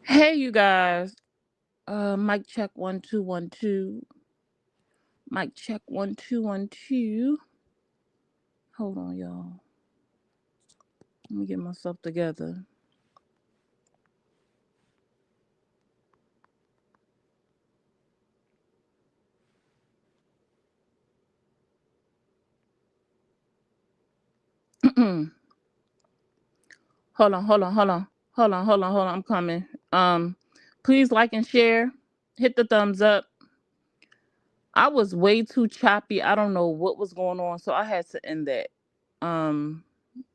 Hey, you guys. Mic check 1 2 1 2. Mic check 1 2 1 2. Hold on, y'all. Let me get myself together. Hold on, hold on, hold on, hold on, hold on, hold on. I'm coming. Please like and share. Hit the thumbs up. I was way too choppy. I don't know what was going on, so I had to end that. Um,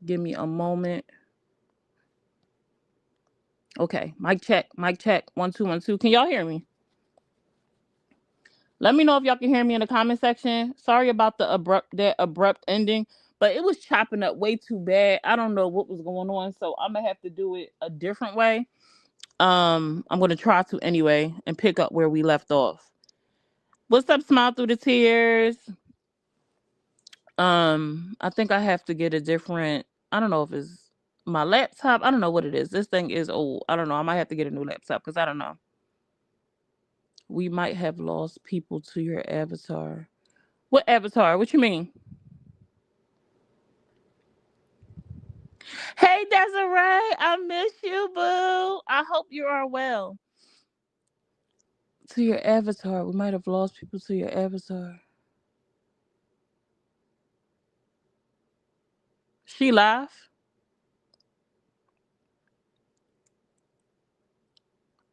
Give me a moment. Okay, mic check, mic check. 1 2 1 2. Can y'all hear me? Let me know if y'all can hear me in the comment section. Sorry about the abrupt ending, but it was chopping up way too bad. I don't know what was going on, so I'm gonna have to do it a different way. I'm gonna try to anyway and pick up where we left off. What's up, smile through the tears? I think I have to get a different. I don't know if it's my laptop. I don't know what it is. This thing is old. I don't know. I might have to get a new laptop because I don't know. We might have lost people to your avatar. What avatar? What you mean? Hey Desiree, I miss you, boo. I hope you are well. To your avatar. We might have lost people to your avatar. She live?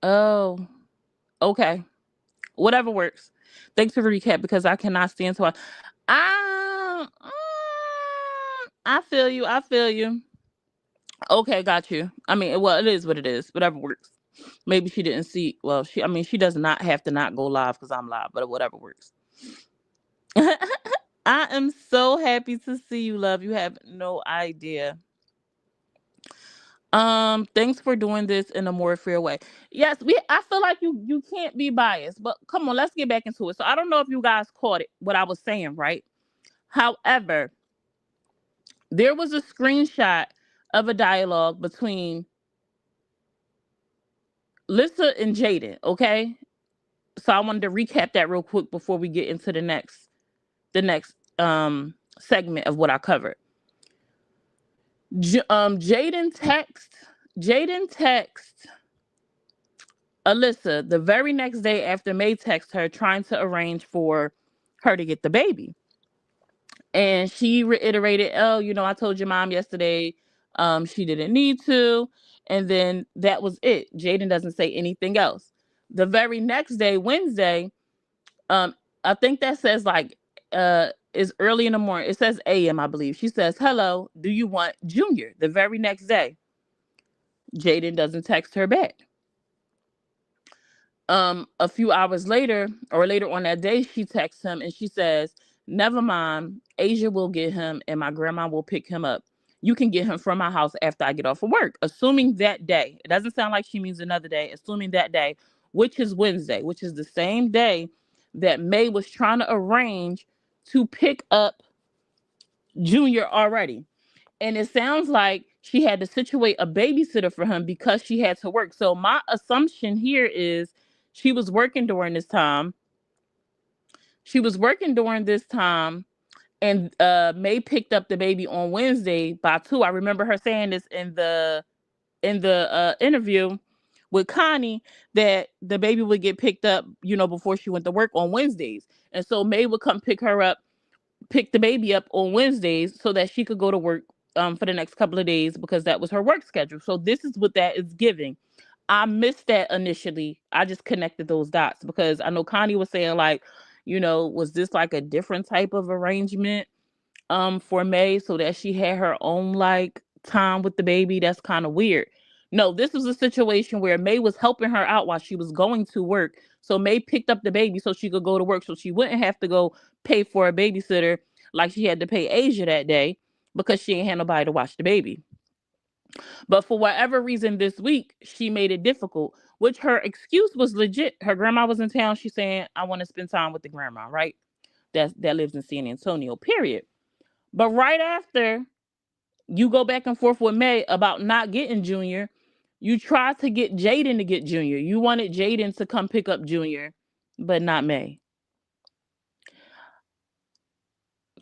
Oh, okay. Whatever works. Thanks for the recap because I cannot stand to. I feel you. I feel you. Okay, got you. I mean, well, it is what it is. Whatever works. Maybe she didn't see. Well, she. I mean, she does not have to not go live because I'm live, but whatever works. I am so happy to see you, love. You have no idea. Thanks for doing this in a more fair way. Yes, I feel like you can't be biased, but come on, let's get back into it. So I don't know if you guys caught it, what I was saying, right? However, there was a screenshot of a dialogue between Lissa and Jaden, okay? So I wanted to recap that real quick before we get into the next segment of what I covered. J- um Jaden text Jaden text Alyssa the very next day after May texted her trying to arrange for her to get the baby. And she reiterated, "Oh, I told your mom yesterday she didn't need to." And then that was it. Jaden doesn't say anything else. The very next day, Wednesday, um I think that says like is early in the morning. It says AM, I believe. She says, "Hello, do you want Junior?" The very next day, Jaden doesn't text her back. A few hours later or later on that day, she texts him and she says, "Never mind, Asia will get him and my grandma will pick him up. You can get him from my house after I get off of work." Assuming that day, it doesn't sound like she means another day. Assuming that day, which is Wednesday, which is the same day that May was trying to arrange to pick up Junior already. And it sounds like she had to situate a babysitter for him because she had to work. So my assumption here is she was working during this time. She was working during this time, and May picked up the baby on Wednesday by 2. I remember her saying this in the interview with Connie, that the baby would get picked up, before she went to work on Wednesdays. And so May would come pick the baby up on Wednesdays so that she could go to work for the next couple of days because that was her work schedule. So this is what that is giving. I missed that initially. I just connected those dots because I know Connie was saying like, was this like a different type of arrangement for May so that she had her own like time with the baby? That's kind of weird. No, this was a situation where May was helping her out while she was going to work. So May picked up the baby so she could go to work so she wouldn't have to go pay for a babysitter like she had to pay Asia that day because she ain't had nobody to watch the baby. But for whatever reason this week, she made it difficult, which her excuse was legit. Her grandma was in town. She's saying, "I want to spend time with the grandma," right? That lives in San Antonio, period. But right after you go back and forth with May about not getting Junior, You tried to get Jaden to get Junior. You wanted Jaden to come pick up Junior, but not May.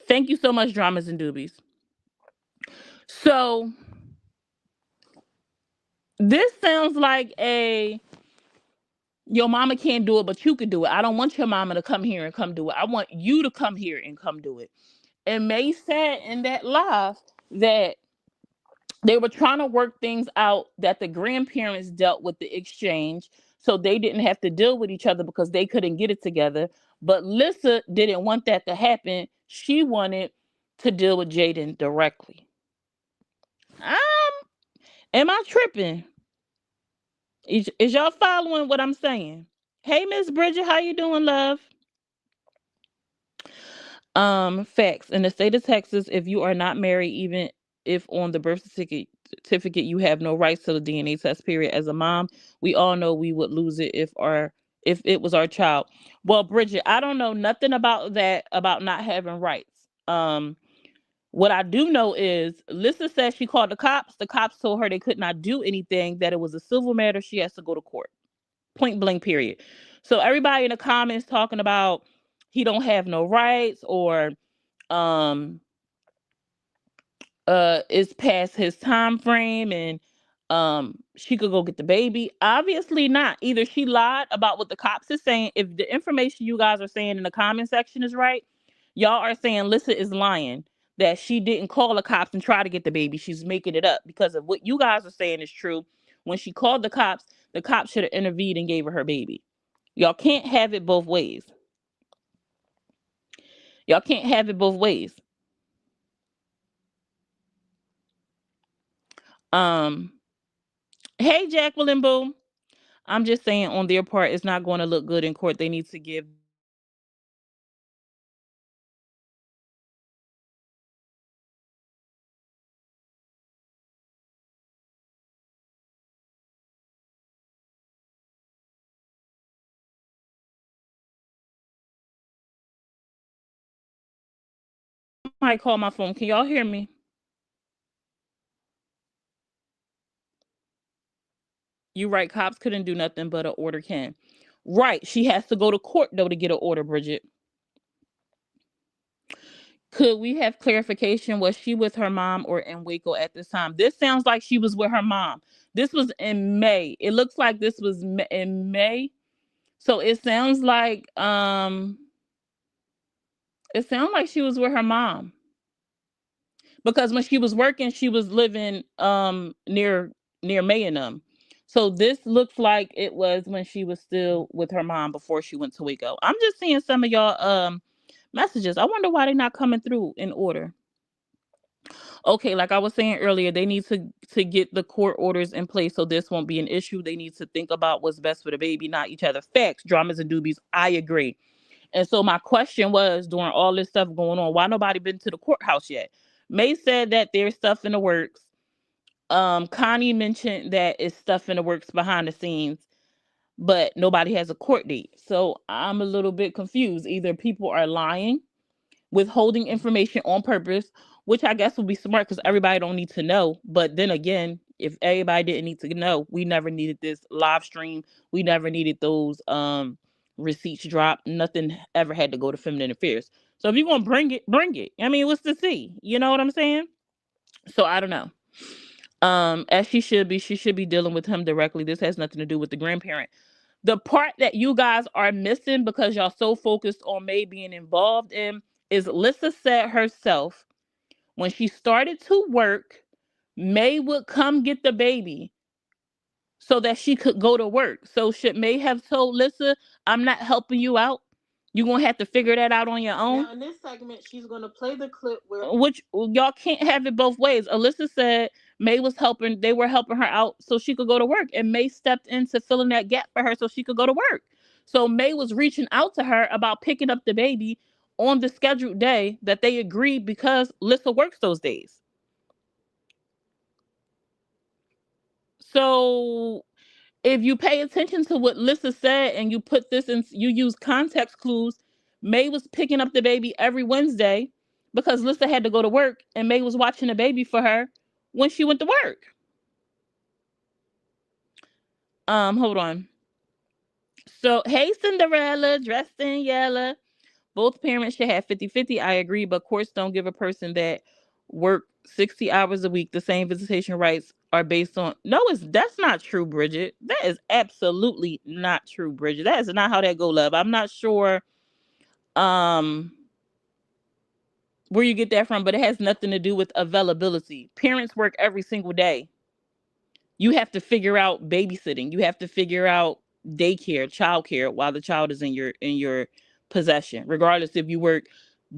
Thank you so much, Dramas and Doobies. So this sounds like a your mama can't do it, but you could do it. I don't want your mama to come here and come do it. I want you to come here and come do it. And May said in that live that they were trying to work things out, that the grandparents dealt with the exchange so they didn't have to deal with each other because they couldn't get it together. But Lissa didn't want that to happen. She wanted to deal with Jaden directly. Am I tripping? Is y'all following what I'm saying? Hey, Miss Bridget, how you doing, love? Facts. In the state of Texas, if you are not married, even if on the birth certificate you have no rights to the DNA test, period. As a mom, we all know we would lose it if it was our child. Well, Bridget, I don't know nothing about that, about not having rights. What I do know is Lissa said she called the cops. The cops told her they could not do anything, that it was a civil matter. She has to go to court. Point blank, period. So everybody in the comments talking about he don't have no rights, or um is past his time frame, and she could go get the baby. Obviously not. Either she lied about what the cops is saying. If the information you guys are saying in the comment section is right, y'all are saying Lissa is lying, that she didn't call the cops and try to get the baby. She's making it up. Because of what you guys are saying is true. When she called the cops should have intervened and gave her baby. Y'all can't have it both ways. Y'all can't have it both ways. um hey, Jacqueline Boo. I'm just saying, on their part, it's not going to look good in court. They need to give might call my phone. Can y'all hear me? You right, cops couldn't do nothing, but an order can. Right. She has to go to court though to get an order, Bridget. Could we have clarification? Was she with her mom or in Waco at this time? This sounds like she was with her mom. This was in May. It looks like this was in May. So it sounds like she was with her mom. Because when she was working, she was living near May and them. So this looks like it was when she was still with her mom before she went to Waco. I'm just seeing some of y'all messages. I wonder why they're not coming through in order. Okay, like I was saying earlier, they need to get the court orders in place so this won't be an issue. They need to think about what's best for the baby, not each other. Facts, dramas and doobies. I agree. And so my question was, during all this stuff going on, why nobody been to the courthouse yet? May said that there's stuff in the works. Connie mentioned that it's stuff in the works behind the scenes, but nobody has a court date. So I'm a little bit confused. Either people are lying, withholding information on purpose, which I guess would be smart because everybody don't need to know. But then again, if everybody didn't need to know, we never needed this live stream. We never needed those receipts dropped. Nothing ever had to go to feminine affairs. So if you're gonna bring it, bring it. I mean, what's to see? You know what I'm saying? So I don't know. As she should be dealing with him directly. This has nothing to do with the grandparent. The part that you guys are missing because y'all so focused on May being involved in is Lissa said herself, when she started to work, May would come get the baby so that she could go to work. So should May have told Lissa, I'm not helping you out? You're gonna have to figure that out on your own. Now, in this segment, she's gonna play the clip where which y'all can't have it both ways. Alyssa said May was helping, they were helping her out so she could go to work. And May stepped into filling that gap for her so she could go to work. So May was reaching out to her about picking up the baby on the scheduled day that they agreed because Lissa works those days. So if you pay attention to what Lissa said and you put this in, you use context clues, May was picking up the baby every Wednesday because Lissa had to go to work and May was watching the baby for her when she went to work. Hold on. So, hey, Cinderella, dressed in yellow. Both parents should have 50-50. I agree, but courts don't give a person that work 60 hours a week the same visitation rights are based on. No, that's not true, Bridget. That is absolutely not true, Bridget. That is not how that go, love. I'm not sure um where you get that from, but it has nothing to do with availability. Parents work every single day. You have to figure out babysitting. You have to figure out daycare, childcare while the child is in your possession, regardless if you work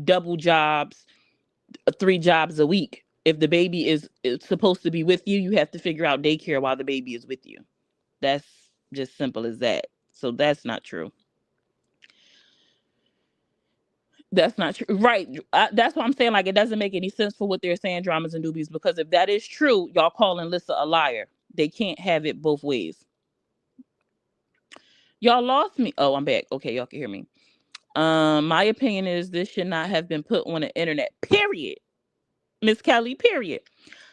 double jobs, 3 jobs a week. If the baby is supposed to be with you, you have to figure out daycare while the baby is with you. That's just simple as that. So that's not true. That's not true. Right. That's what I'm saying. Like, it doesn't make any sense for what they're saying, dramas and newbies, because if that is true, y'all calling Lissa a liar. They can't have it both ways. Y'all lost me. Oh, I'm back. Okay, y'all can hear me. My opinion is this should not have been put on the internet. Period. Miss Kelly, period.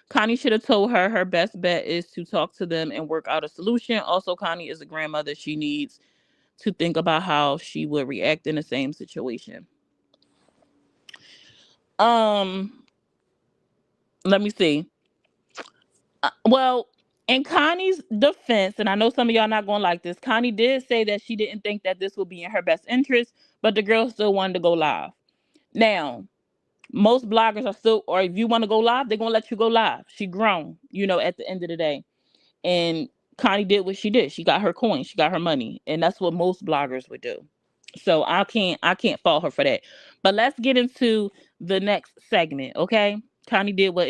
Connie should have told her her best bet is to talk to them and work out a solution. Also, Connie is a grandmother. She needs to think about how she would react in the same situation. Um, Let me see. Well, in Connie's defense, and I know some of y'all not gonna like this, Connie did say that she didn't think that this would be in her best interest, but the girl still wanted to go live. Now, most bloggers are still, or if you want to go live, they're gonna let you go live. She grown, at the end of the day. And Connie did what she did. She got her coin, she got her money, and that's what most bloggers would do. So I can't fault her for that. But let's get into the next segment, okay? Connie did what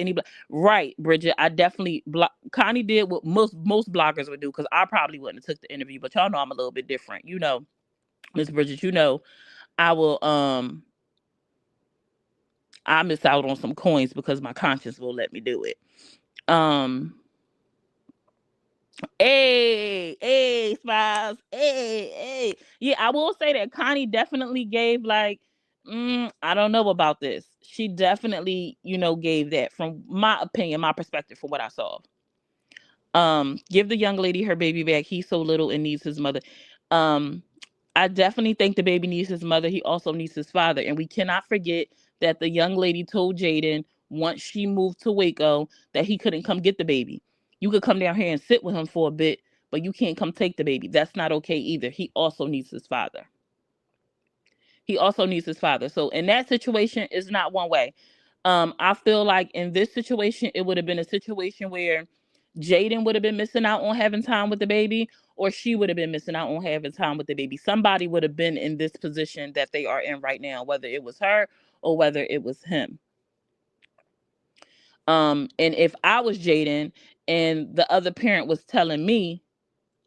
right, Bridget. I definitely Connie did what most bloggers would do, because I probably wouldn't have took the interview. But y'all know I'm a little bit different, Miss Bridget. I will I miss out on some coins because my conscience will let me do it. Um, hey, Smiles. Hey. Yeah, I will say that Connie definitely gave like, I don't know about this. She definitely, gave that from my opinion, my perspective from what I saw. Give the young lady her baby back. He's so little and needs his mother. Um, I definitely think the baby needs his mother. He also needs his father. And we cannot forget that the young lady told Jaden once she moved to Waco that he couldn't come get the baby. You could come down here and sit with him for a bit, but you can't come take the baby. That's not okay either. He also needs his father. He also needs his father. So in that situation, it's not one way. I feel like in this situation, it would have been a situation where Jaden would have been missing out on having time with the baby, or she would have been missing out on having time with the baby. Somebody would have been in this position that they are in right now, whether it was her or whether it was him. And if I was Jaden and the other parent was telling me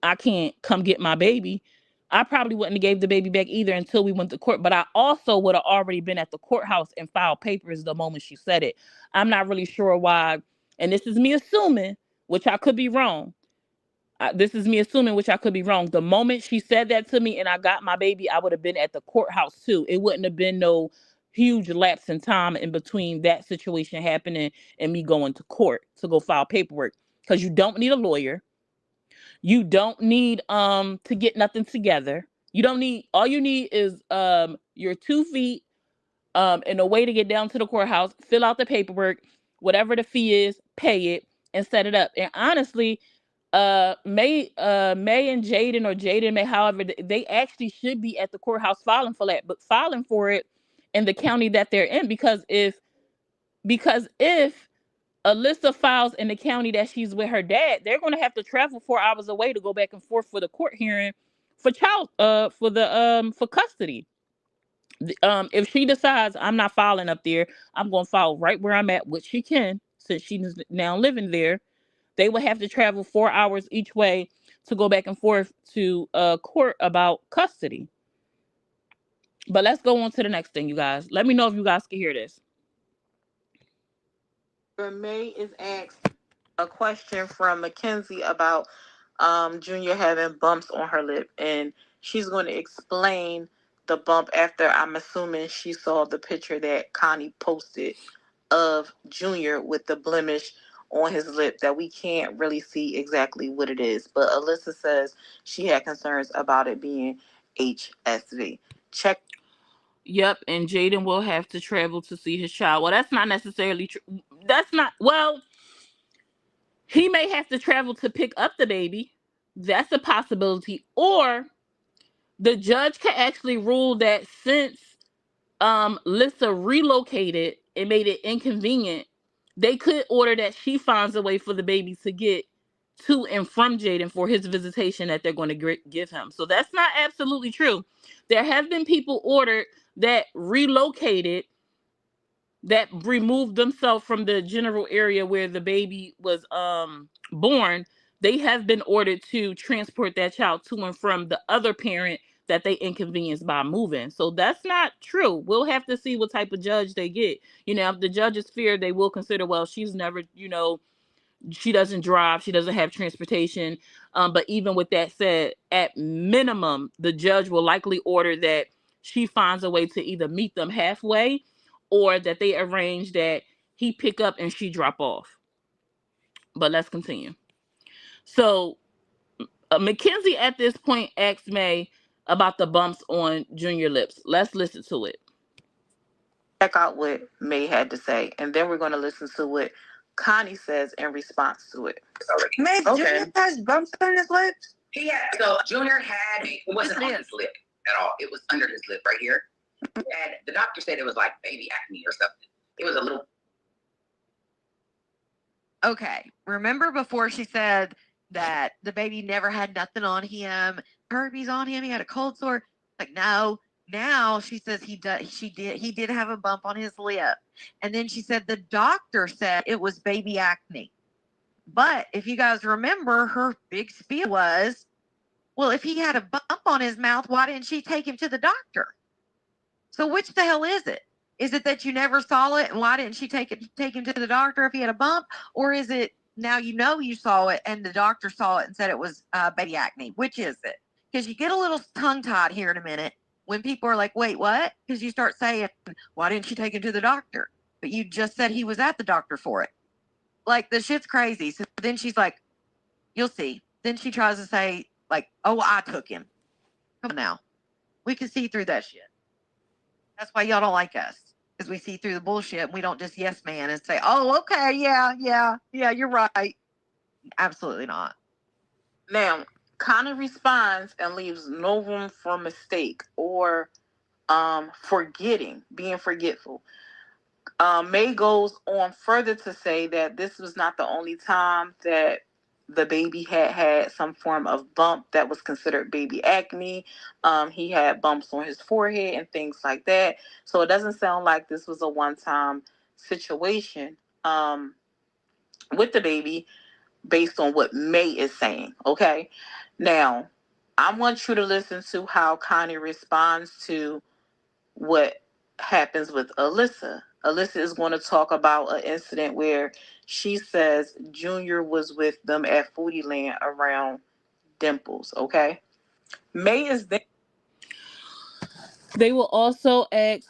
I can't come get my baby, I probably wouldn't have gave the baby back either until we went to court. But I also would have already been at the courthouse and filed papers the moment she said it. I'm not really sure why, and this is me assuming, which I could be wrong. This is me assuming, which I could be wrong. The moment she said that to me and I got my baby, I would have been at the courthouse too. It wouldn't have been no huge lapse in time in between that situation happening and me going to court to go file paperwork. Because you don't need a lawyer. You don't need to get nothing together. You don't need All you need is your 2 feet and a way to get down to the courthouse, fill out the paperwork, whatever the fee is, pay it, and set it up. And honestly, May and Jaden, or Jaden May, however, they actually should be at the courthouse filing for that, but filing for it in the county that they're in, because if Alyssa files in the county that she's with her dad, they're going to have to travel 4 hours away to go back and forth for the court hearing for custody. If she decides I'm not filing up there, I'm going to file right where I'm at, which she can since she's now living there. They would have to travel 4 hours each way to go back and forth to court about custody. But let's go on to the next thing, you guys. Let me know if you guys can hear this. May is asked a question from Mackenzie about Junior having bumps on her lip, and she's going to explain the bump after, I'm assuming, she saw the picture that Connie posted of Junior with the blemish on his lip that we can't really see exactly what it is. But Alyssa says she had concerns about it being HSV. Check. Yep, and Jaden will have to travel to see his child. Well, that's not necessarily true. That's not, well, he may have to travel to pick up the baby. That's a possibility. Or the judge can actually rule that since Lissa relocated and made it inconvenient, they could order that she finds a way for the baby to get to and from Jaden for his visitation that they're going to give him. So that's not absolutely true. There have been people ordered that relocated, that removed themselves from the general area where the baby was born. They have been ordered to transport that child to and from the other parent that they inconvenienced by moving. So that's not true. We'll have to see what type of judge they get. If the judges fear, they will consider, well, she's never, she doesn't drive, she doesn't have transportation. But even with that said, at minimum, the judge will likely order that she finds a way to either meet them halfway, or that they arrange that he pick up and she drop off. But let's continue. So Mackenzie at this point asked May about the bumps on Junior lips. Let's listen to it. Check out what May had to say, and then we're going to listen to what Connie says in response to it. May, okay. Junior has bumps on his lips? Yeah, so Junior had, it wasn't on his lip at all. It was under his lip right here. And the doctor said it was like baby acne or something. It was a little. Okay. Remember before she said that the baby never had nothing on him, herpes on him, he had a cold sore? Like, no. Now she says he did have a bump on his lip. And then she said the doctor said it was baby acne. But if you guys remember, her big spiel was, well, if he had a bump on his mouth, why didn't she take him to the doctor? So which the hell is it? Is it that you never saw it, and why didn't she take him to the doctor if he had a bump? Or is it now you saw it and the doctor saw it and said it was baby acne? Which is it? Because you get a little tongue-tied here in a minute when people are like, wait, what? Because you start saying, why didn't she take him to the doctor? But you just said he was at the doctor for it. Like, the shit's crazy. So then she's like, you'll see. Then she tries to say, like, oh, I took him. Come on now. We can see through that shit. That's why y'all don't like us, because we see through the bullshit and we don't just yes man and say, oh, okay, yeah, you're right. Absolutely not. Now, Connor responds and leaves no room for mistake or being forgetful. May goes on further to say that this was not the only time that the baby had some form of bump that was considered baby acne. He had bumps on his forehead and things like that. So it doesn't sound like this was a one-time situation with the baby based on what May is saying. Okay. Now, I want you to listen to how Connie responds to what happens with Alyssa. Alyssa is going to talk about an incident where she says Junior was with them at Foodie Land around Dimples. Okay. May is there. They will also ask,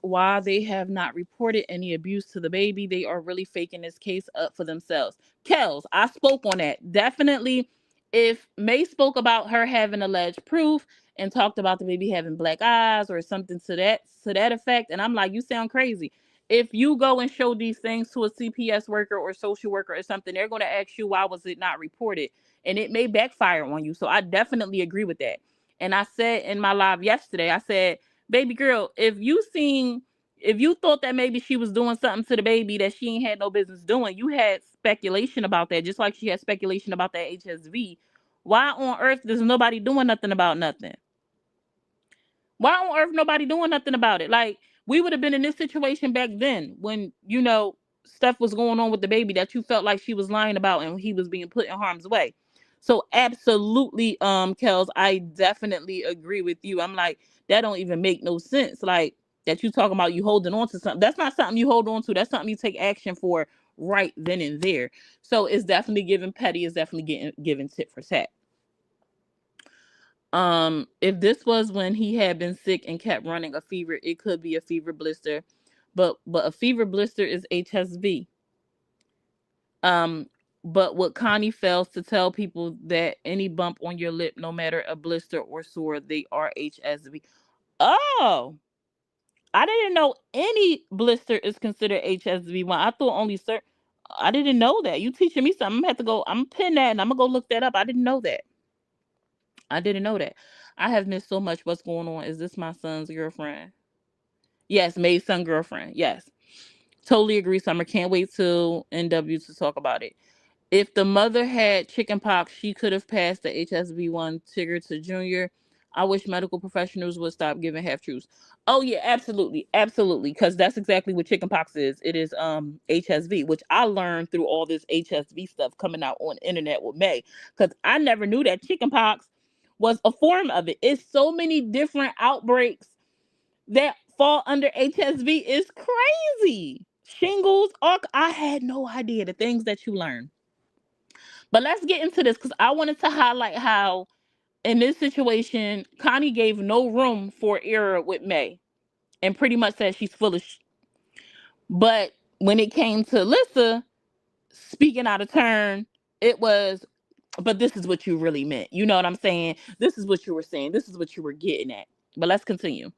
why they have not reported any abuse to the baby. They are really faking this case up for themselves. Kels, I spoke on that. Definitely, if May spoke about her having alleged proof and talked about the baby having black eyes or something to that effect, and I'm like, you sound crazy. If you go and show these things to a CPS worker or social worker or something, they're going to ask you, why was it not reported? And it may backfire on you. So I definitely agree with that. And I said in my live yesterday, I said, baby girl, if you thought that maybe she was doing something to the baby that she ain't had no business doing, you had speculation about that, just like she had speculation about that HSV. Why on earth is nobody doing nothing about nothing? Why on earth nobody doing nothing about it? Like, we would have been in this situation back then when, stuff was going on with the baby that you felt like she was lying about and he was being put in harm's way. So absolutely, Kels, I definitely agree with you. I'm like, that don't even make no sense. Like, that you talking about you holding on to something. That's not something you hold on to. That's something you take action for right then and there. So it's definitely giving petty. It's definitely giving tit for tat. If this was when he had been sick and kept running a fever, it could be a fever blister. But a fever blister is HSV. Um, but what Connie fails to tell people that any bump on your lip, no matter a blister or sore, they are HSV. Oh, I didn't know any blister is considered HSV1. I thought only certain. I didn't know that. You teaching me something. I'm gonna have to go. I'm gonna pin that and I'm gonna go look that up. I didn't know that. I didn't know that. I have missed so much. What's going on? Is this my son's girlfriend? Yes, May's son girlfriend. Yes. Totally agree, Summer. Can't wait till NW to talk about it. If the mother had chickenpox, she could have passed the HSV1 trigger to Junior. I wish medical professionals would stop giving half truths. Oh yeah, absolutely, absolutely, because that's exactly what chickenpox is. It is HSV, which I learned through all this HSV stuff coming out on the internet with May, because I never knew that chickenpox was a form of it. It's so many different outbreaks that fall under HSV. Is crazy. Shingles, all I had no idea the things that you learn. But let's get into this because I wanted to highlight how, in this situation, Connie gave no room for error with May and pretty much said she's full of But when it came to Alyssa speaking out of turn, it was, but this is what you really meant. You know what I'm saying? This is what you were saying. This is what you were getting at. But let's continue.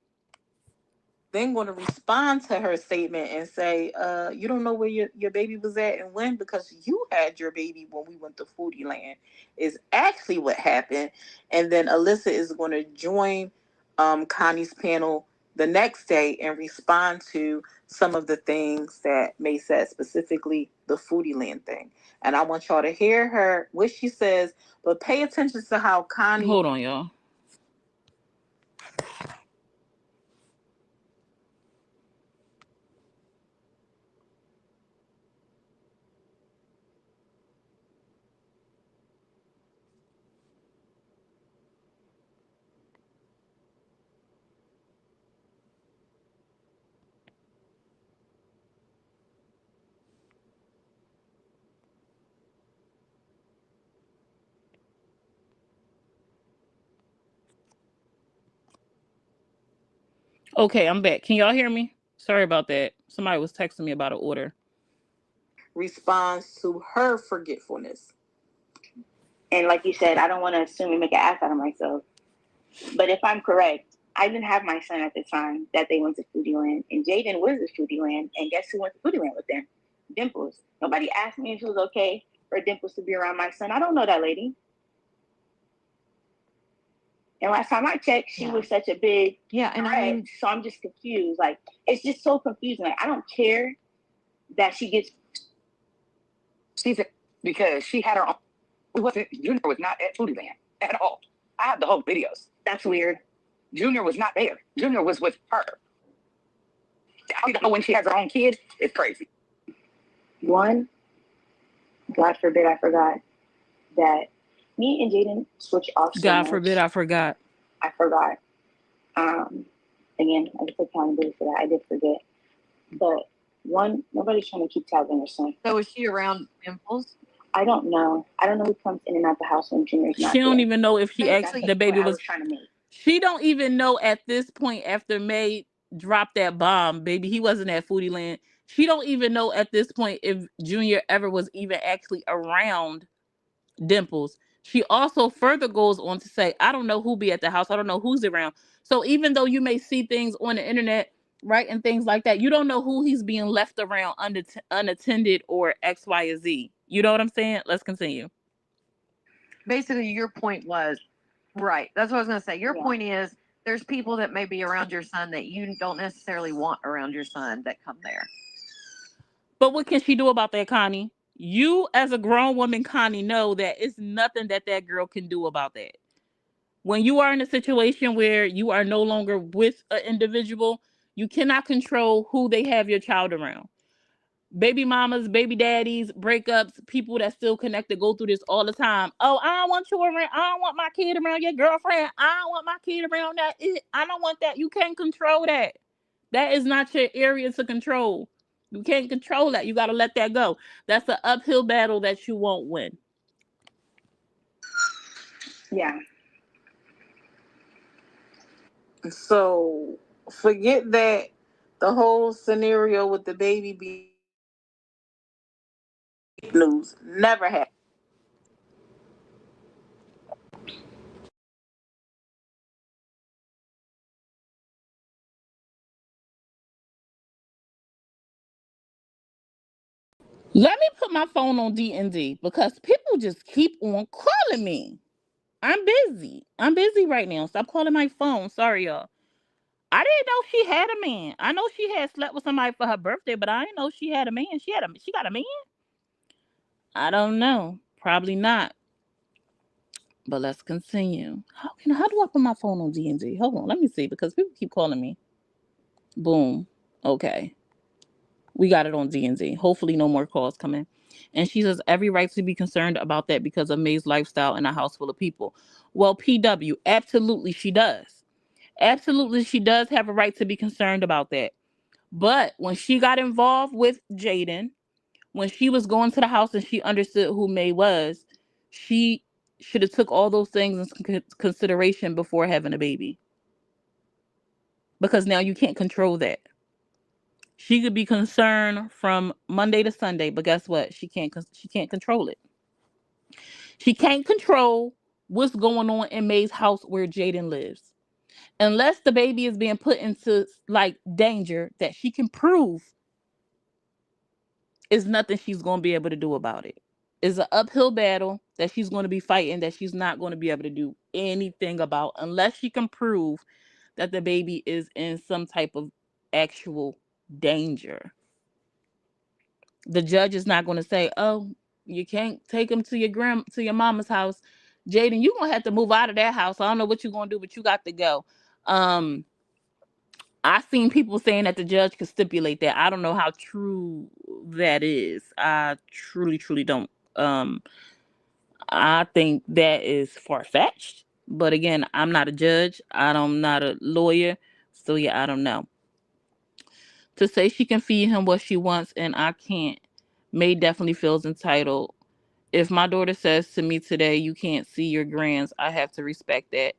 Then going to respond to her statement and say, you don't know where your baby was at and when, because you had your baby when we went to Foodie Land, is actually what happened. And then Alyssa is going to join Connie's panel the next day and respond to some of the things that May said, specifically the Foodie Land thing. And I want y'all to hear her, what she says, but pay attention to how Connie... Hold on, y'all. Okay, I'm back. Can y'all hear me? Sorry about that. Somebody was texting me about an order. Responds to her forgetfulness. And like you said, I don't want to assume and make an ass out of myself. But if I'm correct, I didn't have my son at the time that they went to Foodie Land. And Jaden was at Foodie Land. And guess who went to Foodie Land with them? Dimples. Nobody asked me if it was okay for Dimples to be around my son. I don't know that lady. And last time I checked, she was such a big and threat. So I'm just confused. Like, it's just so confusing. Like, I don't care that she gets... She's because she had her own. Junior was not at Foodie Land at all. I have the whole videos. That's weird. Junior was not there. Junior was with her. I don't know when she has her own kid. It's crazy. One, God forbid I forgot that me and Jaden switch off so God much. forbid I forgot. I forgot. Again, I just accountability for that. I did forget. But one, nobody's trying to keep tabs on their son. So is she around Dimples? I don't know. I don't know who comes in and out the house when Junior's not She don't there. even know if she actually the baby was trying to make. She don't even know at this point after May dropped that bomb, baby. He wasn't at Foodie Land. She don't even know at this point if Junior ever was even actually around Dimples. She also further goes on to say, I don't know who be at the house. I don't know who's around. So even though you may see things on the internet, right, and things like that, you don't know who he's being left around unattended or X, Y, or Z. You know what I'm saying? Let's continue. Basically, your point was, right. That's what I was going to say. Your point is there's people that may be around your son that you don't necessarily want around your son that come there. But what can she do about that, Connie? You, as a grown woman, Connie, know that it's nothing that that girl can do about that. When you are in a situation where you are no longer with an individual, you cannot control who they have your child around. Baby mamas, baby daddies, breakups, people that still connected go through this all the time. Oh, I don't want you around. I don't want my kid around your girlfriend. I don't want my kid around that. I don't want that. You can't control that. That is not your area to control. You can't control that. You got to let that go. That's an uphill battle that you won't win. Yeah. So forget that the whole scenario with the baby being News never happened. Let me put my phone on D&D because people just keep on calling me. I'm busy. I'm busy right now. Stop calling my phone. Sorry, y'all. I didn't know she had a man. I know she had slept with somebody for her birthday, but I didn't know she had a man. She got a man? I don't know. Probably not. But let's continue. How do I put my phone on D&D? Hold on, let me see because people keep calling me. Boom. Okay. We got it on D&D. Hopefully no more calls coming. And she says every right to be concerned about that because of May's lifestyle in a house full of people. Well, PW, absolutely she does. Absolutely she does have a right to be concerned about that. But when she got involved with Jaden, when she was going to the house and she understood who May was, she should have took all those things into consideration before having a baby. Because now you can't control that. She could be concerned from Monday to Sunday, but guess what? She can't control it. She can't control what's going on in May's house where Jaden lives. Unless the baby is being put into like danger that she can prove, is nothing she's going to be able to do about it. It's an uphill battle that she's going to be fighting that she's not going to be able to do anything about unless she can prove that the baby is in some type of actual danger. The judge is not going to say, "Oh, you can't take him to your mama's house, Jaden. You gonna have to move out of that house. I don't know what you're gonna do, but you got to go." Um, I've seen people saying that the judge could stipulate that. I don't know how true that is. I truly, truly don't. Um, I think that is far fetched. But again, I'm not a judge. I'm not a lawyer, so yeah, I don't know. To say she can feed him what she wants and I can't, May definitely feels entitled. If my daughter says to me today, "You can't see your grands," I have to respect that.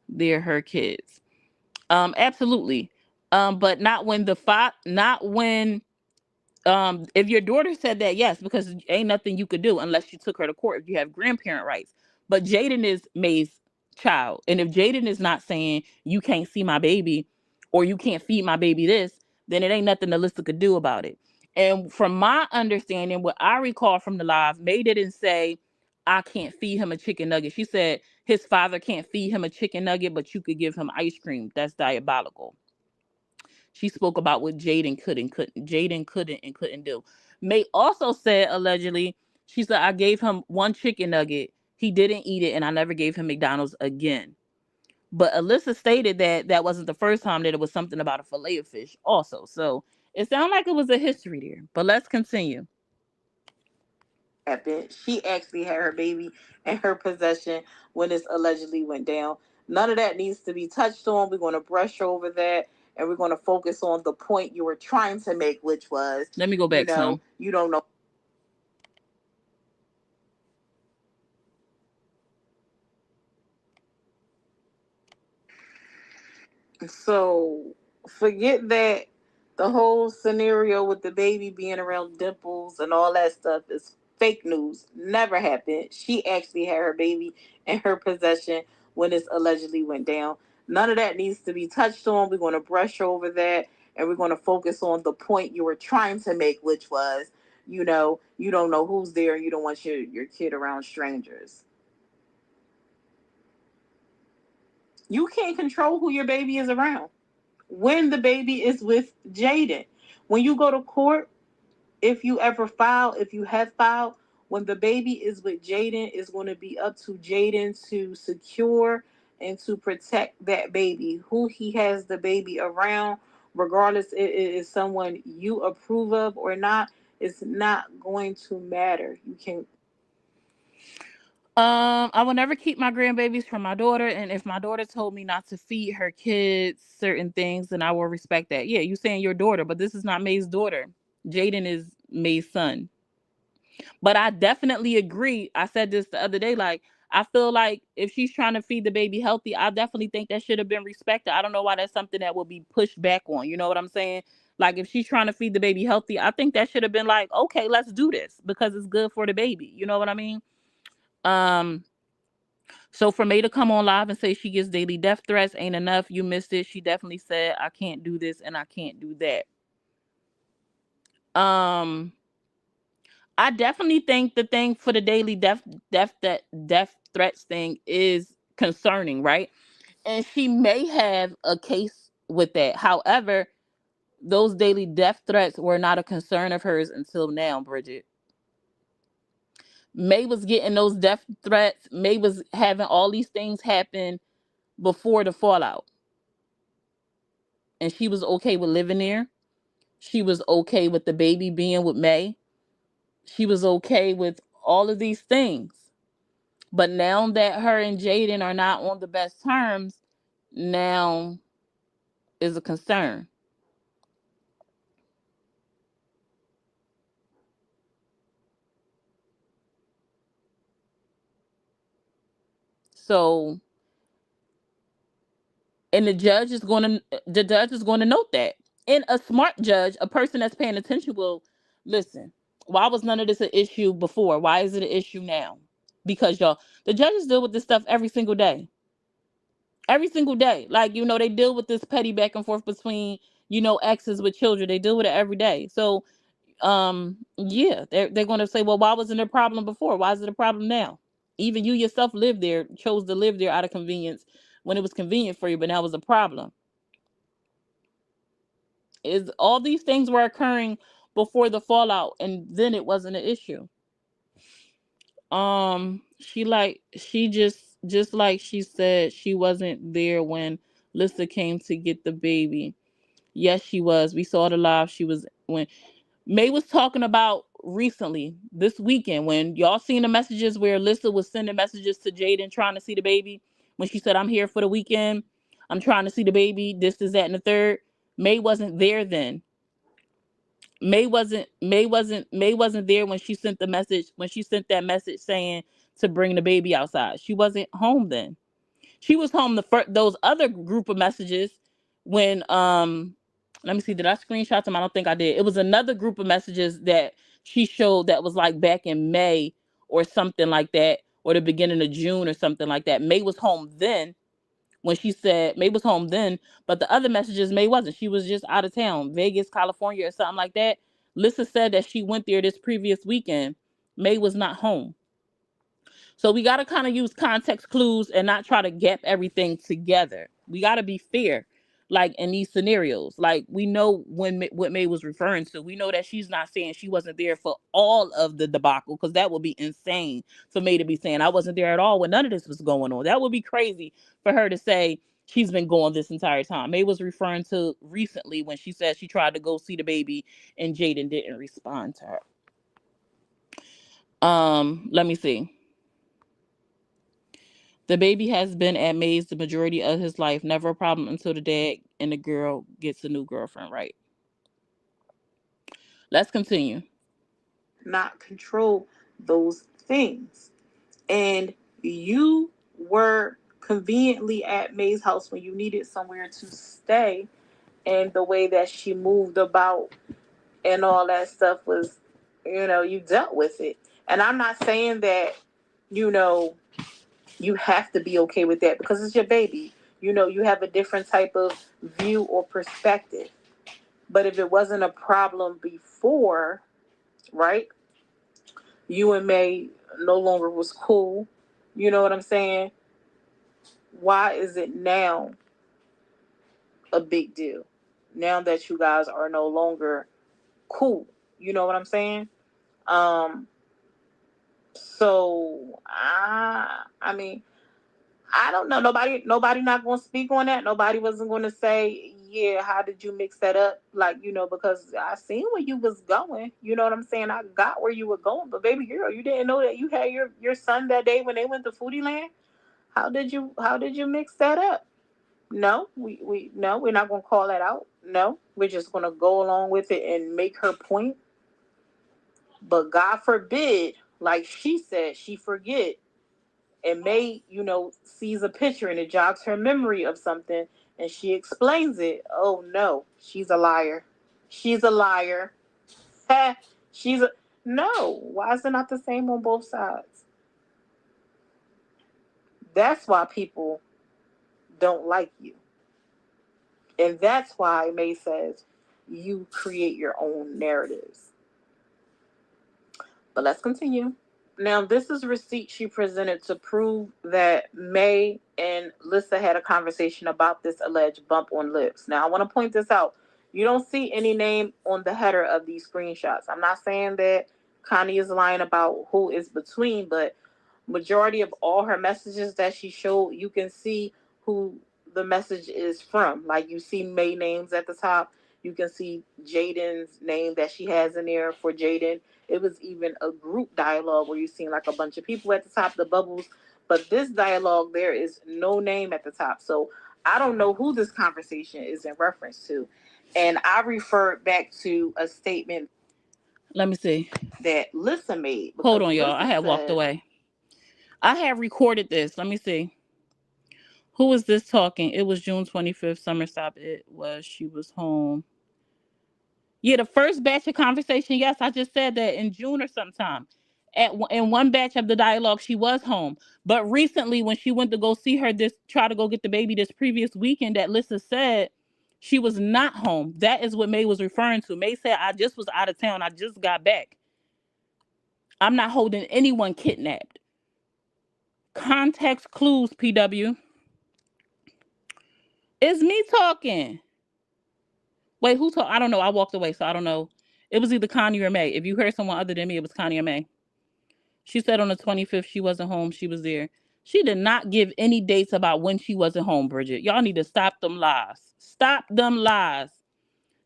They're her kids. Absolutely. But not when not when if your daughter said that, yes, because ain't nothing you could do unless you took her to court if you have grandparent rights. But Jaden is May's child. And if Jaden is not saying you can't see my baby or you can't feed my baby this, then it ain't nothing Alyssa could do about it. And from my understanding, what I recall from the live, May didn't say I can't feed him a chicken nugget. She said his father can't feed him a chicken nugget, but you could give him ice cream. That's diabolical. She spoke about what Jaden couldn't and couldn't do. May also said allegedly, she said, "I gave him one chicken nugget. He didn't eat it, and I never gave him McDonald's again." But Alyssa stated that that wasn't the first time that it was something about a fillet of fish also. So it sounded like it was a history there. But let's continue. Happened. She actually had her baby in her possession when this allegedly went down. None of that needs to be touched on. We're going to brush over that and we're going to focus on the point you were trying to make, which was, let me go back some. You don't know. So forget that the whole scenario with the baby being around dimples and all that stuff is fake news. Never happened. She actually had her baby in her possession when this allegedly went down. None of that needs to be touched on. We're going to brush over that and we're going to focus on the point you were trying to make, which was, you don't know who's there and you don't want your kid around strangers. You can't control who your baby is around. When the baby is with Jaden. When you go to court, if you have filed, when the baby is with Jaden, it's going to be up to Jaden to secure and to protect that baby. Who he has the baby around, regardless it is someone you approve of or not, it's not going to matter. You can I will never keep my grandbabies from my daughter, and if my daughter told me not to feed her kids certain things, then I will respect that. Yeah, you saying your daughter, but this is not May's daughter. Jaden is May's son. But I definitely agree. I said this the other day, like I feel like if she's trying to feed the baby healthy, I definitely think that should have been respected. I don't know why that's something that will be pushed back on. You know what I'm saying? Like if she's trying to feed the baby healthy, I think that should have been like, okay, let's do this because it's good for the baby. You know what I mean? Um, so for May to come on live and say she gets daily death threats ain't enough. You missed it. She definitely said, I can't do this and I can't do that. I definitely think the thing for the daily death threats thing is concerning, right? And she may have a case with that. However, those daily death threats were not a concern of hers until now, Bridget. May was getting those death threats. May was having all these things happen before the fallout. And she was okay with living there. She was okay with the baby being with May. She was okay with all of these things. But now that her and Jaden are not on the best terms, now is a concern. So, and the judge is going to note that. And a smart judge, a person that's paying attention, will listen. Why was none of this an issue before? Why is it an issue now? Because y'all, the judges deal with this stuff every single day. Every single day. Like, they deal with this petty back and forth between, exes with children. They deal with it every day. So, yeah, they're going to say, well, why wasn't there a problem before? Why is it a problem now? Even you yourself lived there, chose to live there out of convenience when it was convenient for you, but now it was a problem. Is all these things were occurring before the fallout, and then it wasn't an issue. She just like she said, she wasn't there when Lissa came to get the baby. Yes, she was. We saw the live. She was when May was talking about recently this weekend when y'all seen the messages where Lissa was sending messages to Jaden trying to see the baby. When she said, I'm here for the weekend, I'm trying to see the baby, this is that and the third. May wasn't there then. May wasn't there when she sent that message saying to bring the baby outside. She wasn't home then. She was home those other group of messages when let me see, did I screenshot them? I don't think I did. It was another group of messages that she showed that was like back in May or something like that, or the beginning of June or something like that. May was home then when she said May was home then, but the other messages May wasn't. She was just out of town, Vegas, California, or something like that. Lissa said that she went there this previous weekend. May was not home. So we got to kind of use context clues and not try to gap everything together. We got to be fair, like in these scenarios. Like we know what May was referring to. We know that she's not saying she wasn't there for all of the debacle, because that would be insane for May to be saying I wasn't there at all when none of this was going on. That would be crazy for her to say she's been gone this entire time. May was referring to recently when she said she tried to go see the baby and Jaden didn't respond to her. Let me see. The baby has been at May's the majority of his life. Never a problem until the dad and the girl gets a new girlfriend, right? Let's continue. Not control those things. And you were conveniently at May's house when you needed somewhere to stay. And the way that she moved about and all that stuff was, you dealt with it. And I'm not saying that, you have to be okay with that because it's your baby. You have a different type of view or perspective. But if it wasn't a problem before, right? You and May no longer was cool. You know what I'm saying? Why is it now a big deal? Now that you guys are no longer cool. You know what I'm saying? Um, so I mean, I don't know. Nobody not gonna speak on that. Nobody wasn't gonna say, yeah, how did you mix that up? Like, because I seen where you was going. You know what I'm saying? I got where you were going. But baby girl, you didn't know that you had your son that day when they went to Foodie Land? How did you mix that up? No, no, we're not gonna call that out. No, we're just gonna go along with it and make her point. But God forbid, like she said, she forget and May, sees a picture and it jogs her memory of something and she explains it. Oh no, she's a liar. She's a liar. She's a no. Why is it not the same on both sides? That's why people don't like you. And that's why May says you create your own narratives. But let's continue. Now, this is receipt she presented to prove that May and Lissa had a conversation about this alleged bump on lips. Now, I want to point this out. You don't see any name on the header of these screenshots. I'm not saying that Connie is lying about who is between, but majority of all her messages that she showed, you can see who the message is from. Like, you see May names at the top. You can see Jaden's name that she has in there for Jaden. It was even a group dialogue where you seen like a bunch of people at the top, the bubbles. But this dialogue, there is no name at the top. So I don't know who this conversation is in reference to. And I referred back to a statement. Let me see. That Lissa made. Hold on, y'all. I had walked away. I have recorded this. Let me see. Who was this talking? It was June 25th, summer stop. She was home. Yeah, the first batch of conversation, yes, I just said that in June or sometime. In one batch of the dialogue, she was home. But recently, when she went to go see her, try to go get the baby this previous weekend, that Lissa said she was not home. That is what May was referring to. May said, I just was out of town. I just got back. I'm not holding anyone kidnapped. Context clues, PW. It's me talking. Wait, who talked? I don't know. I walked away, so I don't know. It was either Connie or May. If you heard someone other than me, it was Connie or May. She said on the 25th she wasn't home. She was there. She did not give any dates about when she wasn't home, Bridget. Y'all need to stop them lies. Stop them lies.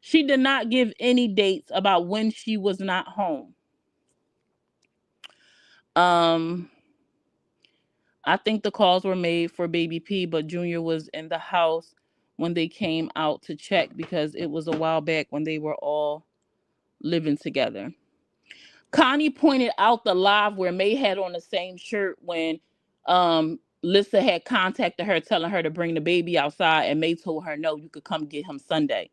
She did not give any dates about when she was not home. I think the calls were made for Baby P, but Junior was in the house when they came out to check because it was a while back when they were all living together. Connie pointed out the live where May had on the same shirt when Lissa had contacted her telling her to bring the baby outside, and May told her, no, you could come get him Sunday.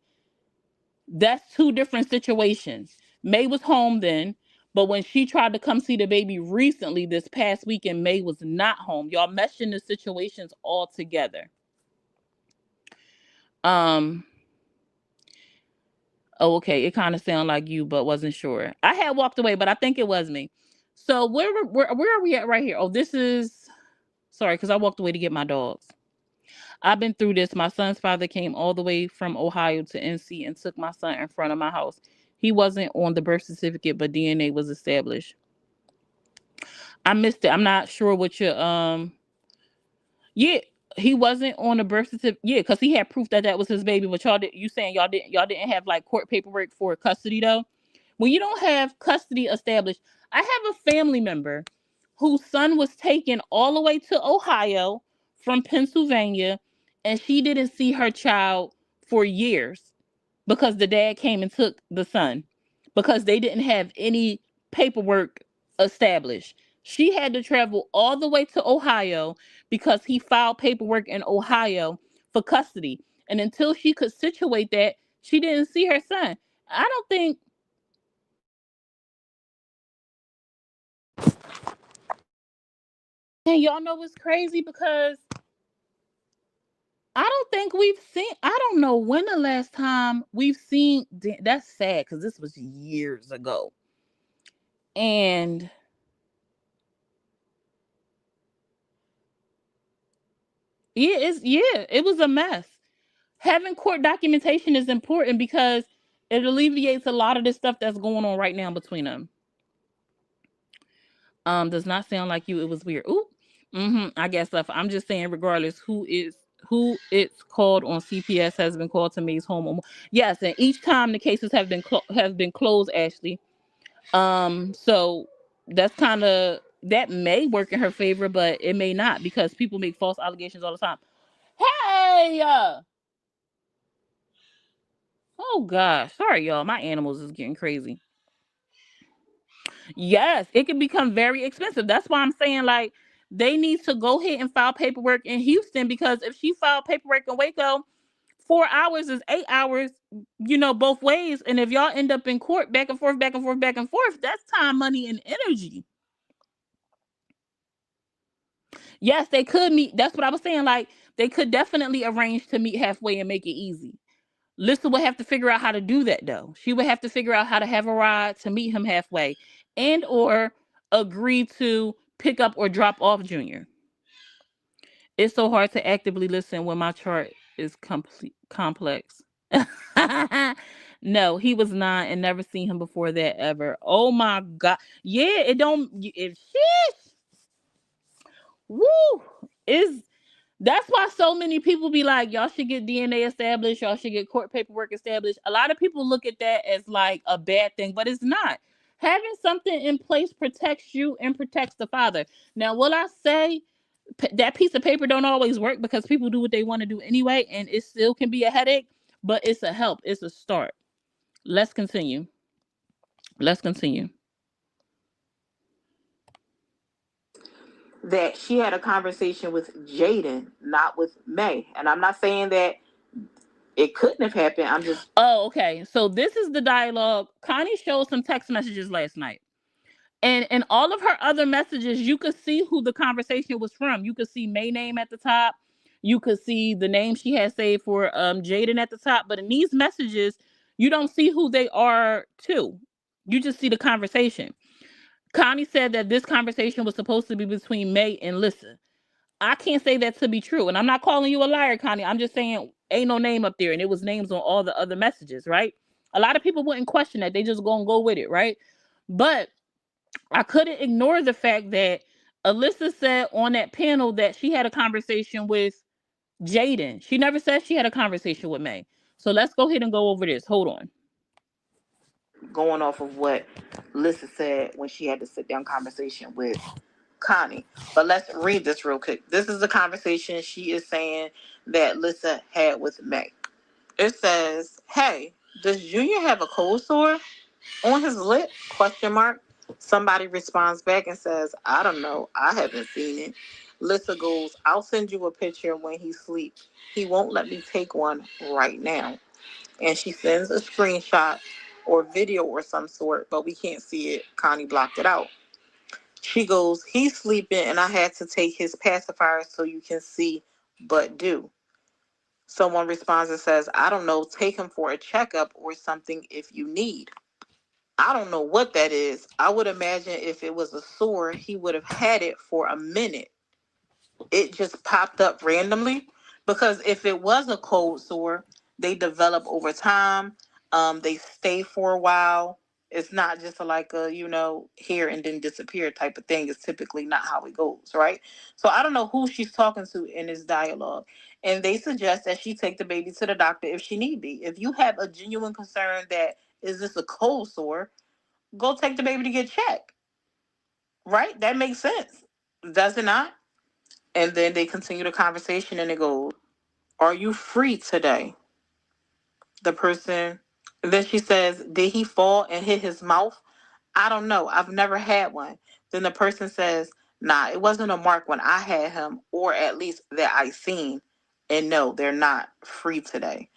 That's two different situations. May was home then, but when she tried to come see the baby recently this past weekend, May was not home. Y'all meshing the situations all together. Oh, okay. It kind of sounded like you, but wasn't sure. I had walked away, but I think it was me. So where are we at right here? Oh, this is, sorry, because I walked away to get my dogs. I've been through this. My son's father came all the way from Ohio to NC and took my son in front of my house. He wasn't on the birth certificate, but DNA was established. I missed it. I'm not sure what your yeah, he wasn't on the birth certificate. Yeah, because he had proof that was his baby. But you saying y'all didn't have like court paperwork for custody though? When you don't have custody established, I have a family member whose son was taken all the way to Ohio from Pennsylvania, and she didn't see her child for years because the dad came and took the son because they didn't have any paperwork established. She had to travel all the way to Ohio because he filed paperwork in Ohio for custody. And until she could situate that, she didn't see her son. I don't think. And y'all know what's crazy because I don't think we've seen, I don't know when the last time we've seen, that's sad because this was years ago. And it was a mess. Having court documentation is important because it alleviates a lot of this stuff that's going on right now between them. Does not sound like you. It was weird. Ooh. I guess stuff. I'm just saying, regardless, who it's called on CPS has been called to May's home. Yes, and each time the cases have been closed, Ashley. So that's kind of, that may work in her favor, but it may not because people make false allegations all the time. Hey, oh gosh, sorry y'all, my animals is getting crazy. Yes, it can become very expensive. That's why I'm saying, like, they need to go ahead and file paperwork in Houston, because if she filed paperwork in Waco 4 hours is 8 hours, both ways. And if y'all end up in court back and forth, back and forth, back and forth, that's time, money, and energy. Yes, they could meet. That's what I was saying. Like, they could definitely arrange to meet halfway and make it easy. Lisa would have to figure out how to do that, though. She would have to figure out how to have a ride to meet him halfway, and or agree to pick up or drop off Junior. It's so hard to actively listen when my chart is complex. No, he was 9 and never seen him before that ever. Oh my God. Yeah, it don't. If shit. Woo. Is That's why so many people be like, y'all should get DNA established, y'all should get court paperwork established. A lot of people look at that as like a bad thing, but it's not. Having something in place protects you and protects the father. Now, will I say that piece of paper don't always work because people do what they want to do anyway, and it still can be a headache, but it's a help. It's a start. Let's continue. Let's continue. That she had a conversation with Jaden, not with May. And I'm not saying that it couldn't have happened. I'm just... Oh, okay. So this is the dialogue. Connie showed some text messages last night. And in all of her other messages, you could see who the conversation was from. You could see May name at the top. You could see the name she had saved for Jaden at the top. But in these messages, you don't see who they are to. You just see the conversation. Connie said that this conversation was supposed to be between May and Lissa. I can't say that to be true. And I'm not calling you a liar, Connie. I'm just saying ain't no name up there. And it was names on all the other messages, right? A lot of people wouldn't question that. They just gonna go with it, right? But I couldn't ignore the fact that Alyssa said on that panel that she had a conversation with Jaden. She never said she had a conversation with May. So let's go ahead and go over this. Hold on. Going off of what Alyssa said when she had the sit down conversation with Connie. But let's read this real quick. This is the conversation she is saying that Alyssa had with May. It says, "Hey, does Junior have a cold sore on his lip? Question mark." Somebody responds back and says, "I don't know. I haven't seen it." Lissa goes, "I'll send you a picture when he sleeps. He won't let me take one right now." And she sends a screenshot or video or some sort, but we can't see it. Connie blocked it out. She goes, "He's sleeping and I had to take his pacifier so you can see, but do." Someone responds and says, "I don't know. Take him for a checkup or something if you need." I don't know what that is. I would imagine if it was a sore, he would have had it for a minute. It just popped up randomly, because if it was a cold sore, they develop over time. They stay for a while. It's not just like a, here and then disappear type of thing. It's typically not how it goes, right? So I don't know who she's talking to in this dialogue. And they suggest that she take the baby to the doctor if she need be. If you have a genuine concern that, is this a cold sore, go take the baby to get checked. Right? That makes sense. Does it not? And then they continue the conversation and it goes, "Are you free today?" The person, then she says, "Did he fall and hit his mouth?" "I don't know. I've never had one." Then the person says, "Nah, it wasn't a mark when I had him, or at least that I seen. And no, they're not free today."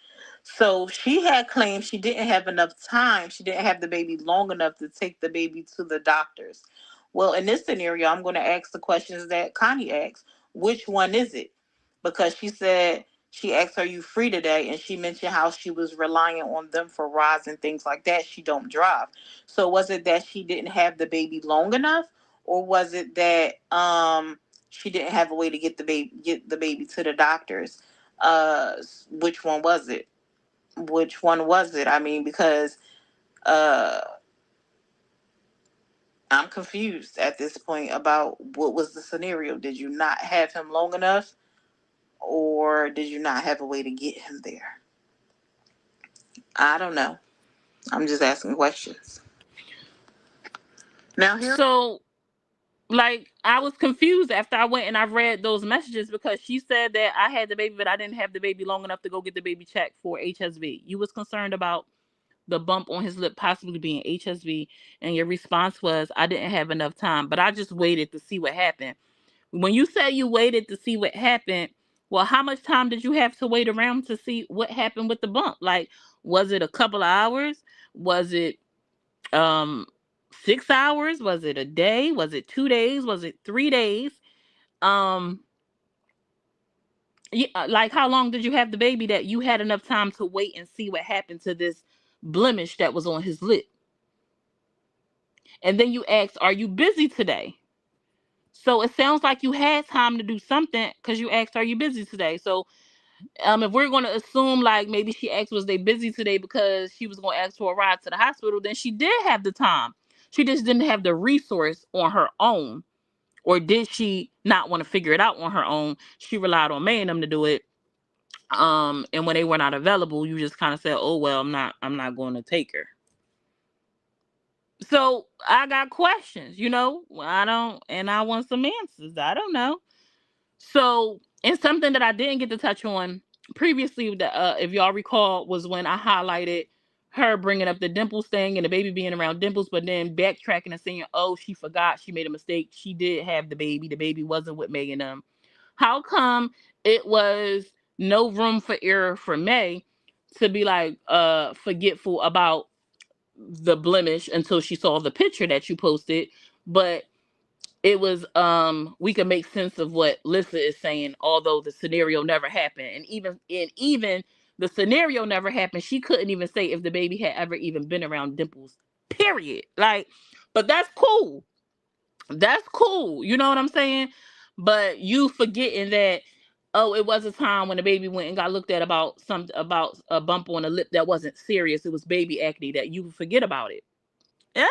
So she had claimed she didn't have enough time. She didn't have the baby long enough to take the baby to the doctors. Well, in this scenario, I'm going to ask the questions that Connie asked. Which one is it? Because she said, she asked, "Are you free today?" And she mentioned how she was relying on them for rides and things like that. She don't drive. So was it that she didn't have the baby long enough? Or was it that she didn't have a way to get the baby to the doctors? Which one was it? Which one was it? I mean, because uh, I'm confused at this point about what was the scenario. Did you not have him long enough, or did you not have a way to get him there? I don't know. I'm just asking questions. Now here. So, like, I was confused after I went and I read those messages, because she said that I had the baby, but I didn't have the baby long enough to go get the baby checked for HSV. You was concerned about the bump on his lip possibly being HSV, and your response was, "I didn't have enough time, but I just waited to see what happened." When you say you waited to see what happened, Well, how much time did you have to wait around to see what happened with the bump? Like, was it a couple of hours? Was it um 6 hours? Was it a day? Was it 2 days? Was it 3 days? Um, yeah, like how long did you have the baby that you had enough time to wait and see what happened to this blemish that was on his lip? And then you asked, "Are you busy today?" So it sounds like you had time to do something because you asked, "Are you busy today?" So if we're going to assume like maybe she asked, "Was they busy today?" because she was going to ask for a ride to the hospital, then she did have the time. She just didn't have the resource on her own. Or did she not want to figure it out on her own? She relied on May and them to do it. And when they were not available, you just kind of said, "Oh well, I'm not going to take her." So I got questions, I want some answers. I don't know. So, and something that I didn't get to touch on previously, that if y'all recall, was when I highlighted her bringing up the Dimples thing and the baby being around Dimples, but then backtracking and saying, "Oh, she forgot, she made a mistake. She did have the baby. The baby wasn't with May and them." How come it was no room for error for May to be like forgetful about the blemish until she saw the picture that you posted, but it was we can make sense of what Lissa is saying, although the scenario never happened. And even the scenario never happened, she couldn't even say if the baby had ever even been around Dimples, period. Like, but that's cool. That's cool. You know what I'm saying? But you forgetting that, oh, it was a time when the baby went and got looked at about a bump on the lip that wasn't serious. It was baby acne, that you forget about it. Yeah,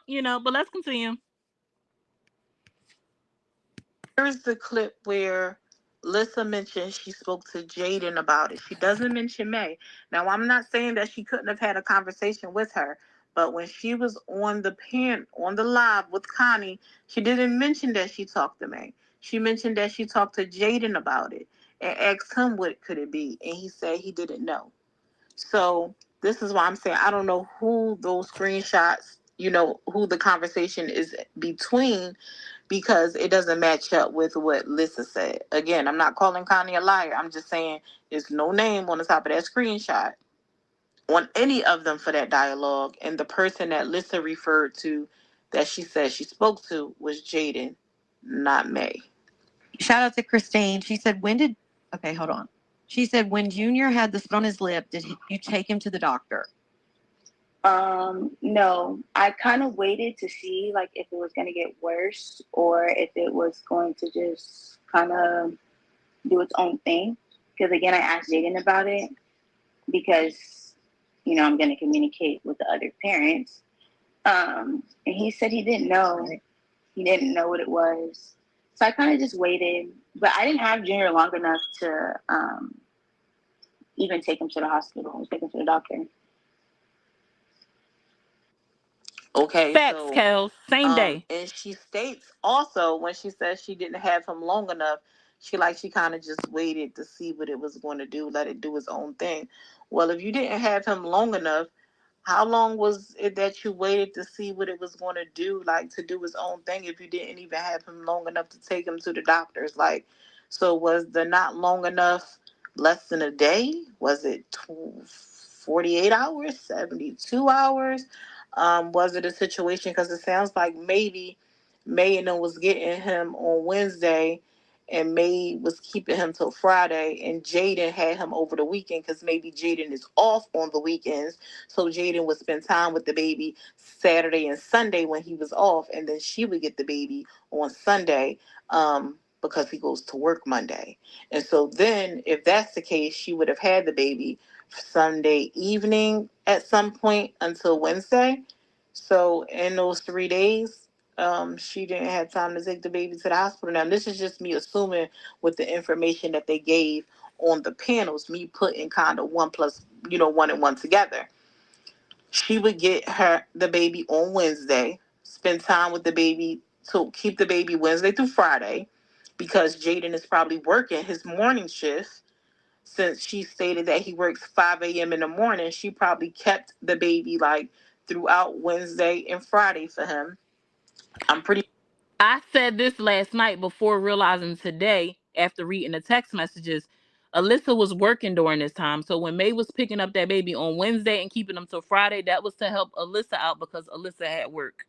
yeah, but let's continue. Here's the clip where Lissa mentioned she spoke to Jaden about it. She doesn't mention May. Now, I'm not saying that she couldn't have had a conversation with her, but when she was on the live with Connie, she didn't mention that she talked to May. She mentioned that she talked to Jaden about it and asked him what could it be, and he said he didn't know. So this is why I'm saying I don't know who those screenshots, who the conversation is between, because it doesn't match up with what Lissa said. Again, I'm not calling Connie a liar. I'm just saying there's no name on the top of that screenshot on any of them for that dialogue. And the person that Lissa referred to that she said she spoke to was Jaden, not May. Shout out to Christine. She said, okay, hold on. She said, when Junior had the spit on his lip, you take him to the doctor? No, I kind of waited to see like if it was going to get worse or if it was going to just kind of do its own thing. Because again, I asked Jaden about it because, I'm going to communicate with the other parents. And he said he didn't know. He didn't know what it was. So I kind of just waited. But I didn't have Junior long enough to even take him to the hospital, take him to the doctor. Okay, Facts, so Kels. Same day. and she states also when she says she didn't have him long enough, she kind of just waited to see what it was going to do, let it do its own thing. Well, if you didn't have him long enough, how long was it that you waited to see what it was going to do, like to do its own thing, if you didn't even have him long enough to take him to the doctors? Like, so was the not long enough less than a day? Was it 48 hours, 72 hours? Was it a situation, because it sounds like maybe May and them was getting him on Wednesday and May was keeping him till Friday, and Jaden had him over the weekend because maybe Jaden is off on the weekends. So Jaden would spend time with the baby Saturday and Sunday when he was off, and then she would get the baby on Sunday because he goes to work Monday. And so then, if that's the case, she would have had the baby Sunday evening at some point until Wednesday. So in those 3 days, she didn't have time to take the baby to the hospital. Now, this is just me assuming with the information that they gave on the panels, me putting kind of one plus, one and one together. She would get the baby on Wednesday, spend time with the baby, to keep the baby Wednesday through Friday, because Jaden is probably working his morning shift. Since she stated that he works 5 a.m. in the morning, she probably kept the baby like throughout Wednesday and Friday for him. I'm pretty. I said this last night before realizing today after reading the text messages, Alyssa was working during this time. So when May was picking up that baby on Wednesday and keeping them till Friday, that was to help Alyssa out because Alyssa had work.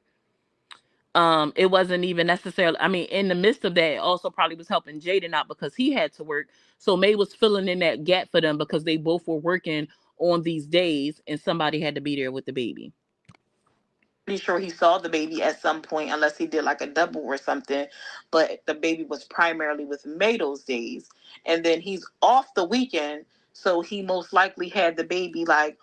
It wasn't even necessarily, I mean, in the midst of that, it also probably was helping Jaden out because he had to work. So May was filling in that gap for them because they both were working on these days and somebody had to be there with the baby. Pretty sure he saw the baby at some point, unless he did like a double or something. But the baby was primarily with May those days, and then he's off the weekend, so he most likely had the baby like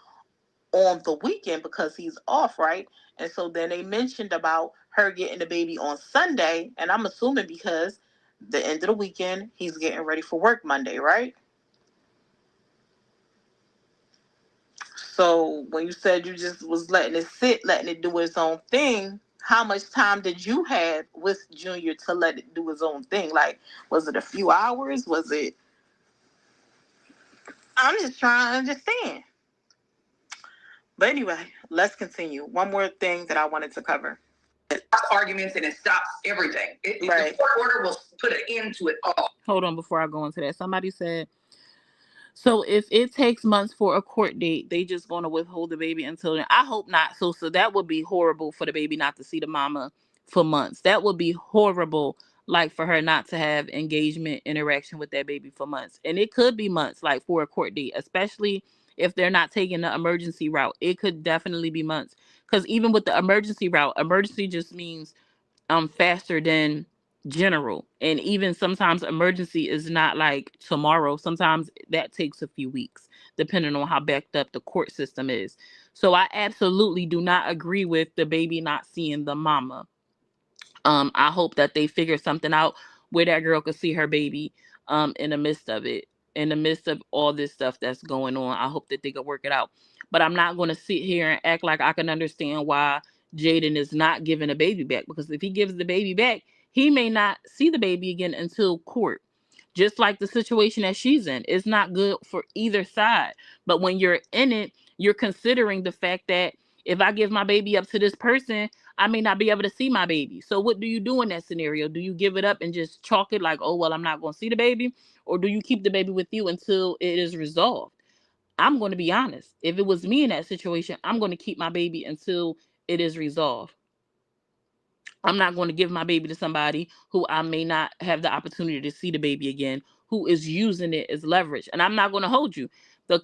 on the weekend because he's off, right? And so then they mentioned about her getting the baby on Sunday, and I'm assuming because the end of the weekend he's getting ready for work Monday, right? So when you said you just was letting it sit, letting it do its own thing, how much time did you have with Junior to let it do its own thing? Like, was it a few hours? Was it? I'm just trying to understand. But anyway, let's continue. One more thing that I wanted to cover. It stops arguments and it stops everything. Right. The court order will put an end to it all. Hold on before I go into that. Somebody said, so if it takes months for a court date, they just going to withhold the baby until then. I hope not. So that would be horrible for the baby not to see the mama for months. That would be horrible, like for her not to have engagement, interaction with that baby for months. And it could be months, like for a court date, especially if they're not taking the emergency route. It could definitely be months. Because even with the emergency route, emergency just means faster than general, and even sometimes emergency is not like tomorrow. Sometimes that takes a few weeks depending on how backed up the court system is. So I absolutely do not agree with the baby not seeing the mama. I hope that they figure something out where that girl could see her baby in the midst of it, in the midst of all this stuff that's going on. I hope that they could work it out. But I'm not going to sit here and act like I can understand why Jaden is not giving a baby back, because if he gives the baby back, he may not see the baby again until court. Just like the situation that she's in, it's not good for either side. But when you're in it, you're considering the fact that if I give my baby up to this person, I may not be able to see my baby. So what do you do in that scenario? Do you give it up and just chalk it like, oh, well, I'm not going to see the baby? Or do you keep the baby with you until it is resolved? I'm going to be honest. If it was me in that situation, I'm going to keep my baby until it is resolved. I'm not going to give my baby to somebody who I may not have the opportunity to see the baby again, who is using it as leverage. And I'm not going to hold you. The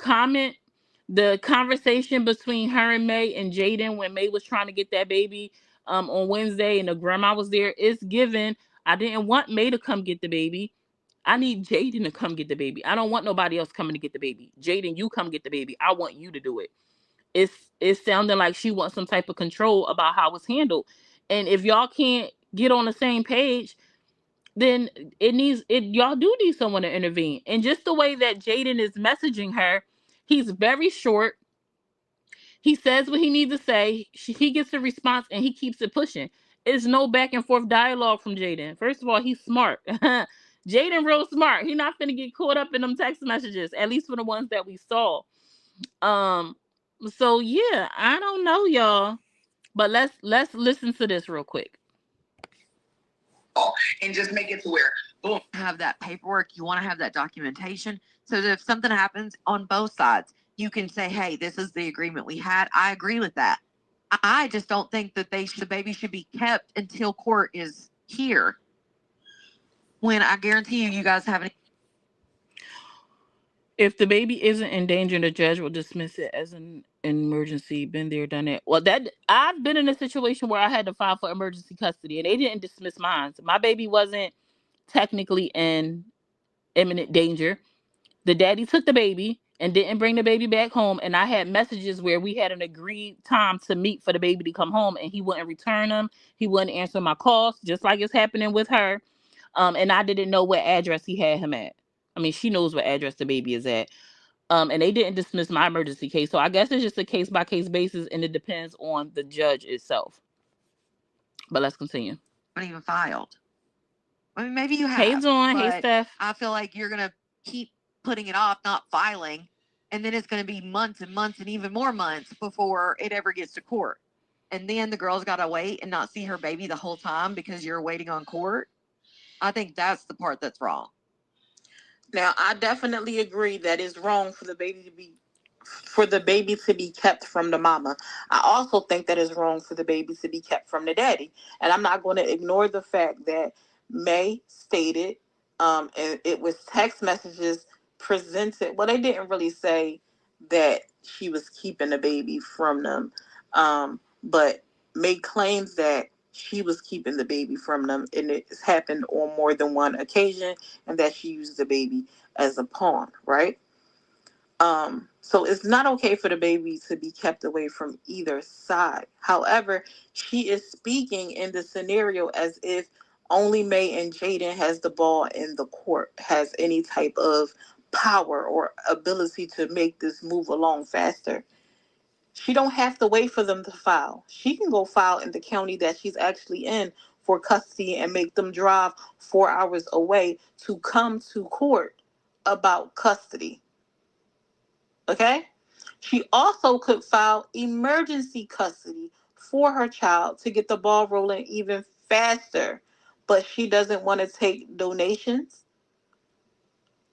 conversation between her and May and Jaden when May was trying to get that baby on Wednesday and the grandma was there is given. I didn't want May to come get the baby. I need Jaden to come get the baby. I don't want nobody else coming to get the baby. Jaden, you come get the baby. I want you to do it. It's sounding like she wants some type of control about how it's handled. And if y'all can't get on the same page, then y'all do need someone to intervene. And just the way that Jaden is messaging her, he's very short. He says what he needs to say. He gets a response and he keeps it pushing. It's no back and forth dialogue from Jaden. First of all, he's smart. Jaden real smart. He not finna get caught up in them text messages, at least for the ones that we saw. So yeah, I don't know, y'all. But let's listen to this real quick. And just make it to where, boom. Have that paperwork. You want to have that documentation so that if something happens on both sides, you can say, hey, this is the agreement we had. I agree with that. I just don't think that the baby should be kept until court is here. When I guarantee you guys haven't. If the baby isn't in danger, the judge will dismiss it as an emergency. Been there, done that. Well, that I've been in a situation where I had to file for emergency custody, and they didn't dismiss mine. So my baby wasn't technically in imminent danger. The daddy took the baby and didn't bring the baby back home, and I had messages where we had an agreed time to meet for the baby to come home, and he wouldn't return them. He wouldn't answer my calls, just like it's happening with her. And I didn't know what address he had him at. I mean, she knows what address the baby is at. And they didn't dismiss my emergency case. So I guess it's just a case by case basis, and it depends on the judge itself. But let's continue. Not even filed. I mean, maybe you have. Hey, Dawn. Hey, Steph. I feel like you're gonna keep putting it off, not filing, and then it's gonna be months and months and even more months before it ever gets to court. And then the girl's gotta wait and not see her baby the whole time because you're waiting on court. I think that's the part that's wrong. Now, I definitely agree that it's wrong for the baby to be kept from the mama. I also think that it's wrong for the baby to be kept from the daddy. And I'm not going to ignore the fact that May stated, and it was text messages presented. Well, they didn't really say that she was keeping the baby from them, but May claims that she was keeping the baby from them, and it's happened on more than one occasion, and that she used the baby as a pawn, right? So it's not okay for the baby to be kept away from either side. However, she is speaking in the scenario as if only May and Jaden has the ball in the court, has any type of power or ability to make this move along faster. She don't have to wait for them to file. She can go file in the county that she's actually in for custody and make them drive 4 hours away to come to court about custody. Okay? She also could file emergency custody for her child to get the ball rolling even faster. But she doesn't want to take donations.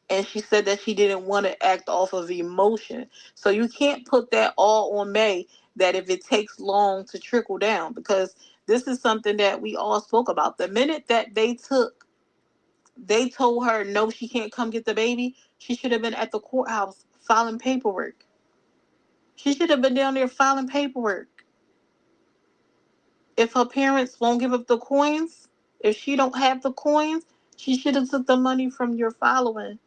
And she said that she didn't want to act off of emotion. So you can't put that all on May, that if it takes long to trickle down, because this is something that we all spoke about. The minute that they told her no, she can't come get the baby, she should have been at the courthouse filing paperwork. She should have been down there filing paperwork. If her parents won't give up the coins, if she don't have the coins, she should have took the money from your following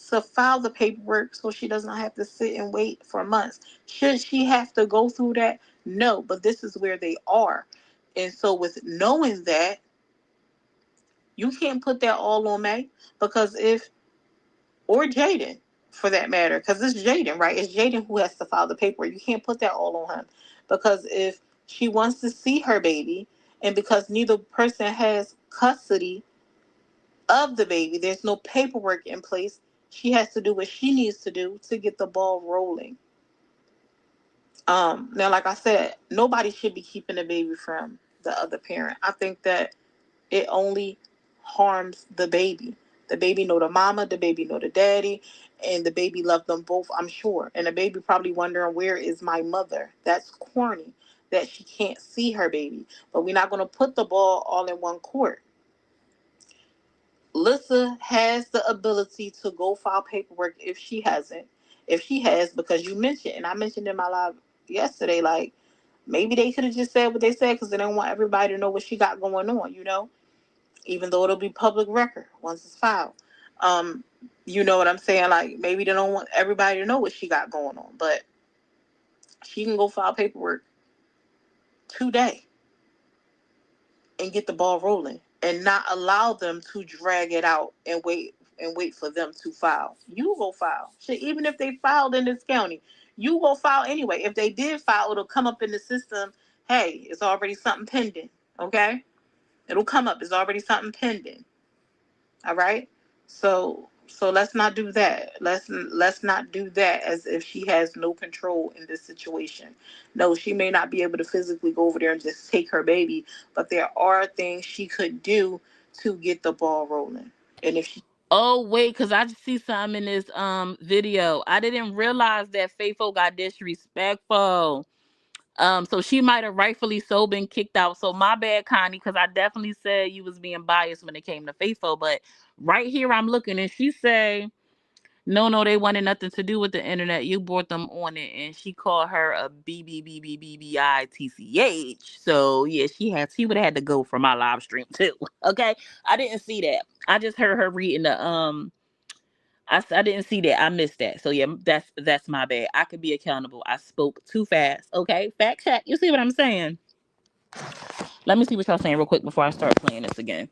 to file the paperwork so she does not have to sit and wait for months. Should she have to go through that? No, but this is where they are. And so with knowing that, you can't put that all on May, because if, or Jaden for that matter, because it's Jaden, right? It's Jaden who has to file the paperwork. You can't put that all on him, because if she wants to see her baby, and because neither person has custody of the baby, there's no paperwork in place, she has to do what she needs to do to get the ball rolling. Now, like I said, nobody should be keeping the baby from the other parent. I think that it only harms the baby. The baby know the mama, the baby know the daddy, and the baby love them both, I'm sure. And the baby probably wondering, where is my mother? That's corny, that she can't see her baby. But we're not going to put the ball all in one court. Lissa has the ability to go file paperwork if she hasn't. If she has, because you mentioned, and I mentioned in my live yesterday, like, maybe they could have just said what they said because they don't want everybody to know what she got going on, even though it'll be public record once it's filed. Um, you know what I'm saying? Like, maybe they don't want everybody to know what she got going on, but she can go file paperwork today and get the ball rolling, and not allow them to drag it out and wait for them to file. You go file. Shit, even if they filed in this county, you go file anyway. If they did file, it'll come up in the system. Hey, it's already something pending. Okay? It'll come up. It's already something pending. All right? So let's not do that. Let's not do that as if she has no control in this situation. No, she may not be able to physically go over there and just take her baby, but there are things she could do to get the ball rolling. And if she Oh wait, cause I just see something in this video. I didn't realize that Faithful got disrespectful. So she might have rightfully so been kicked out. So my bad, Connie, because I definitely said you was being biased when it came to Faithful. But right here I'm looking, and she say, no, they wanted nothing to do with the internet. You brought them on it, and she called her a BBBBBBITCH. So yeah, she would have had to go for my live stream too. Okay, I didn't see that. I just heard her reading the I didn't see that. I missed that. So yeah, that's my bad. I could be accountable. I spoke too fast. Okay, fact check. You see what I'm saying? Let me see what y'all saying real quick before I start playing this again.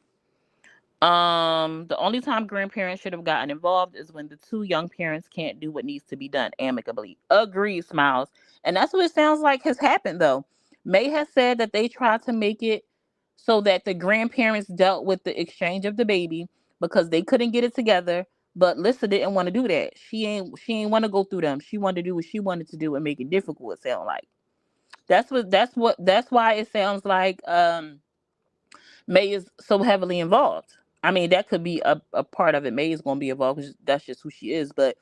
The only time grandparents should have gotten involved is when the two young parents can't do what needs to be done amicably. Agreed, Smiles. And that's what it sounds like has happened though. May has said that they tried to make it so that the grandparents dealt with the exchange of the baby because they couldn't get it together. But Lissa didn't want to do that. She ain't want to go through them. She wanted to do what she wanted to do and make it difficult, it sound like. That's why it sounds like May is so heavily involved. I mean, that could be a part of it. May is going to be involved because that's just who she is. But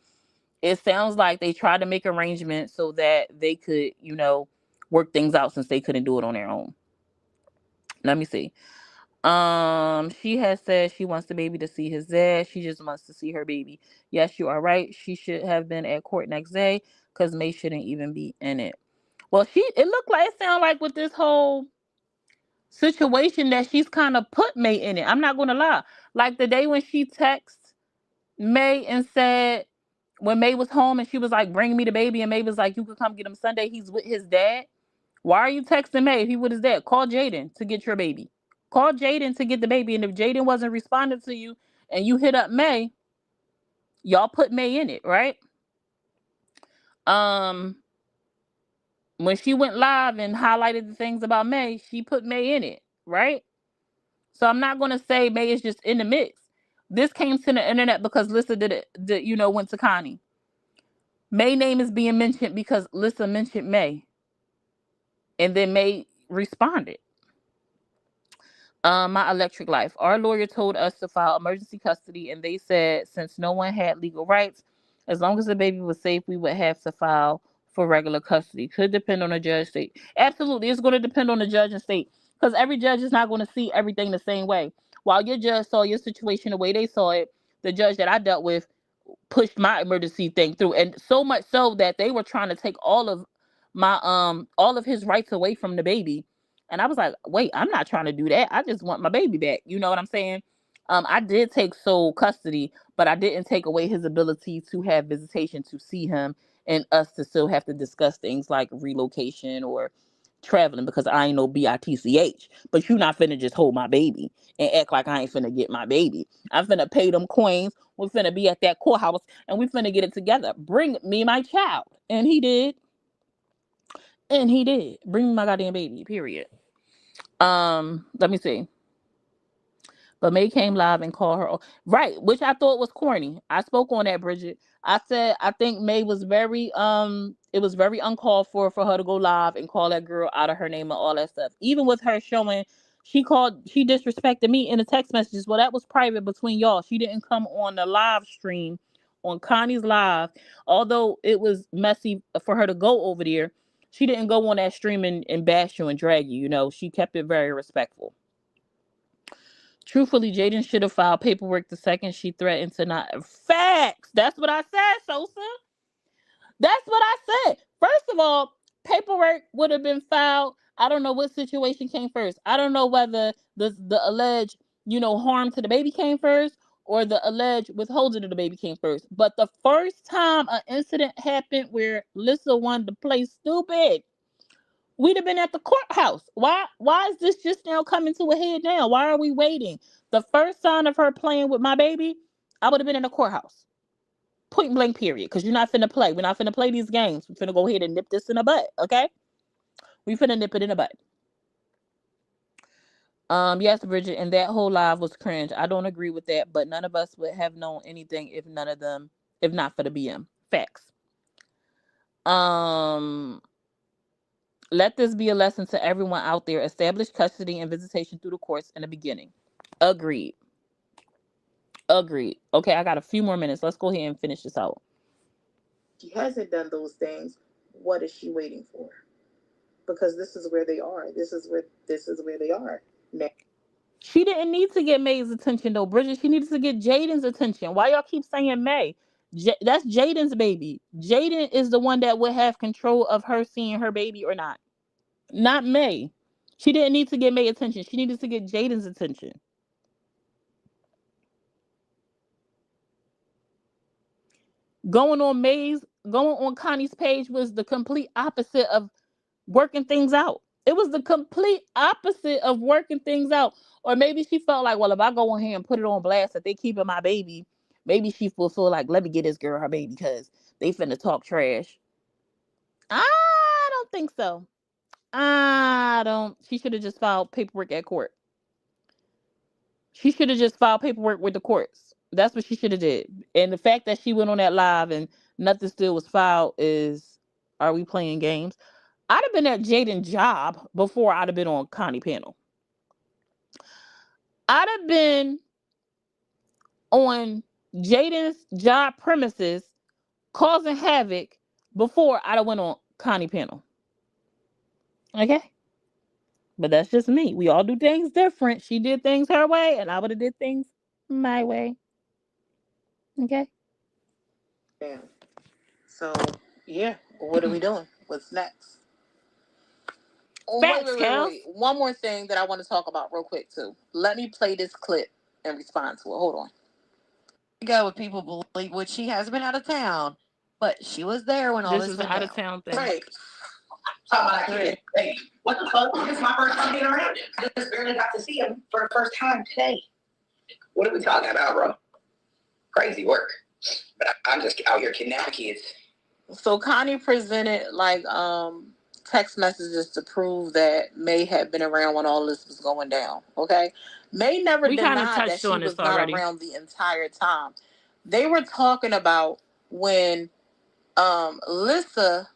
it sounds like they tried to make arrangements so that they could, work things out since they couldn't do it on their own. Let me see. She has said she wants the baby to see his dad. She just wants to see her baby. Yes, you are right. She should have been at court next day because May shouldn't even be in it. Well, it looked like, it sounded like with this whole situation that she's kind of put May in it. I'm not gonna lie. Like the day when she texted May and said, when May was home and she was like, bring me the baby, and May was like, you could come get him Sunday. He's with his dad. Why are you texting May if he with his dad? Call Jaden to get your baby. Call Jaden to get the baby. And if Jaden wasn't responding to you and you hit up May, y'all put May in it, right? When she went live and highlighted the things about May, she put May in it, right? So I'm not gonna say May is just in the mix. This came to the internet because Lissa went to Connie. May name is being mentioned because Lissa mentioned May. And then May responded. My electric life. Our lawyer told us to file emergency custody, and they said since no one had legal rights, as long as the baby was safe, we would have to file for regular custody. Could depend on the judge state. Absolutely, it's going to depend on the judge and state because every judge is not going to see everything the same way. While your judge saw your situation the way they saw it, the judge that I dealt with pushed my emergency thing through, and so much so that they were trying to take all of his rights away from the baby. And I was like, wait, I'm not trying to do that. I just want my baby back. You know what I'm saying? I did take sole custody, but I didn't take away his ability to have visitation to see him and us to still have to discuss things like relocation or traveling because I ain't no bitch. But you not finna just hold my baby and act like I ain't finna get my baby. I'm finna pay them coins. We're finna be at that courthouse and we finna get it together. Bring me my child. And he did. And he did. Bring me my goddamn baby, period. Let me see. But May came live and called her. Right, which I thought was corny. I spoke on that, Bridget. I said I think May was very it was very uncalled for her to go live and call that girl out of her name and all that stuff. Even with her showing she disrespected me in the text messages. Well, that was private between y'all. She didn't come on the live stream on Connie's live. Although it was messy for her to go over there, she didn't go on that stream and bash you and drag you. She kept it very respectful. Truthfully, Jaden should have filed paperwork the second she threatened to not. Facts. That's what I said, Sosa. That's what I said. First of all, paperwork would have been filed. I don't know what situation came first. I don't know whether the alleged, harm to the baby came first or the alleged withholding of the baby came first. But the first time an incident happened where Lissa wanted to play stupid, we'd have been at the courthouse. Why is this just now coming to a head now? Why are we waiting? The first sign of her playing with my baby, I would have been in the courthouse. Point blank period. Because you're not finna play. We're not finna play these games. We're finna go ahead and nip this in the butt, okay? We finna nip it in the butt. Yes, Bridget, and that whole live was cringe. I don't agree with that, but none of us would have known anything if not for the BM. Facts. Let this be a lesson to everyone out there. Establish custody and visitation through the courts in the beginning. Agreed. Okay, I got a few more minutes. Let's go ahead and finish this out. She hasn't done those things. What is she waiting for? Because this is where they are. This is where they are now. She didn't need to get May's attention though, Bridget. She needed to get Jaden's attention. Why y'all keep saying May? That's Jaden's baby. Jaden is the one that would have control of her seeing her baby or not. Not May. She didn't need to get May attention. She needed to get Jaden's attention. Going on Connie's page was the complete opposite of working things out. It was the complete opposite of working things out. Or maybe she felt like, well, if I go on here and put it on blast that they keeping my baby, maybe she will feel like, let me get this girl her baby because they finna talk trash. I don't think so. She should have just filed paperwork at court. She should have just filed paperwork with the courts. That's what she should have did. And the fact that she went on that live and nothing still was filed is, are we playing games? I'd have been at Jaden's job before I'd have been on Connie panel. I'd have been on Jaden's job premises, causing havoc before I'd have went on Connie panel. Okay? But that's just me. We all do things different. She did things her way, and I would have did things my way. Okay? Yeah. So, yeah. What are we doing? What's next? Oh, Facts, wait. One more thing that I want to talk about real quick, too. Let me play this clip and respond to it. Hold on. Go with people believe, which she has been out of town, but she was there when all This this is an went out down. of town thing. Right. Talking about kid, hey, what the fuck? This is my first time being around him. I just barely got to see him for the first time today. What are we talking about, bro? Crazy work. But I'm just out here kidnapping kids. So Connie presented like text messages to prove that May had been around when all this was going down. Okay, May never denied that she was not around the entire time. They were talking about when Lissa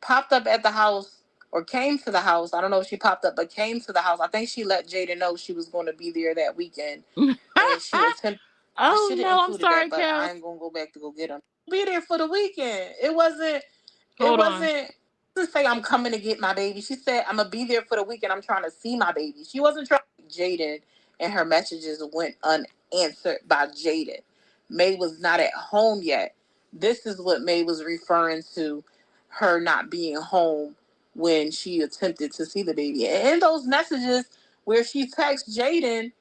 popped up at the house or came to the house. I don't know if she popped up, but came to the house. I think she let Jaden know she was going to be there that weekend, and she attempted. Oh no, I'm sorry, but I ain't gonna go back to go get him. Be there for the weekend. It wasn't. To say I'm coming to get my baby. She said I'm gonna be there for the weekend. I'm trying to see my baby. She wasn't trying. Jaden, and her messages went unanswered by Jaden. May was not at home yet. This is what May was referring to, her not being home when she attempted to see the baby. And in those messages where she texts Jaden,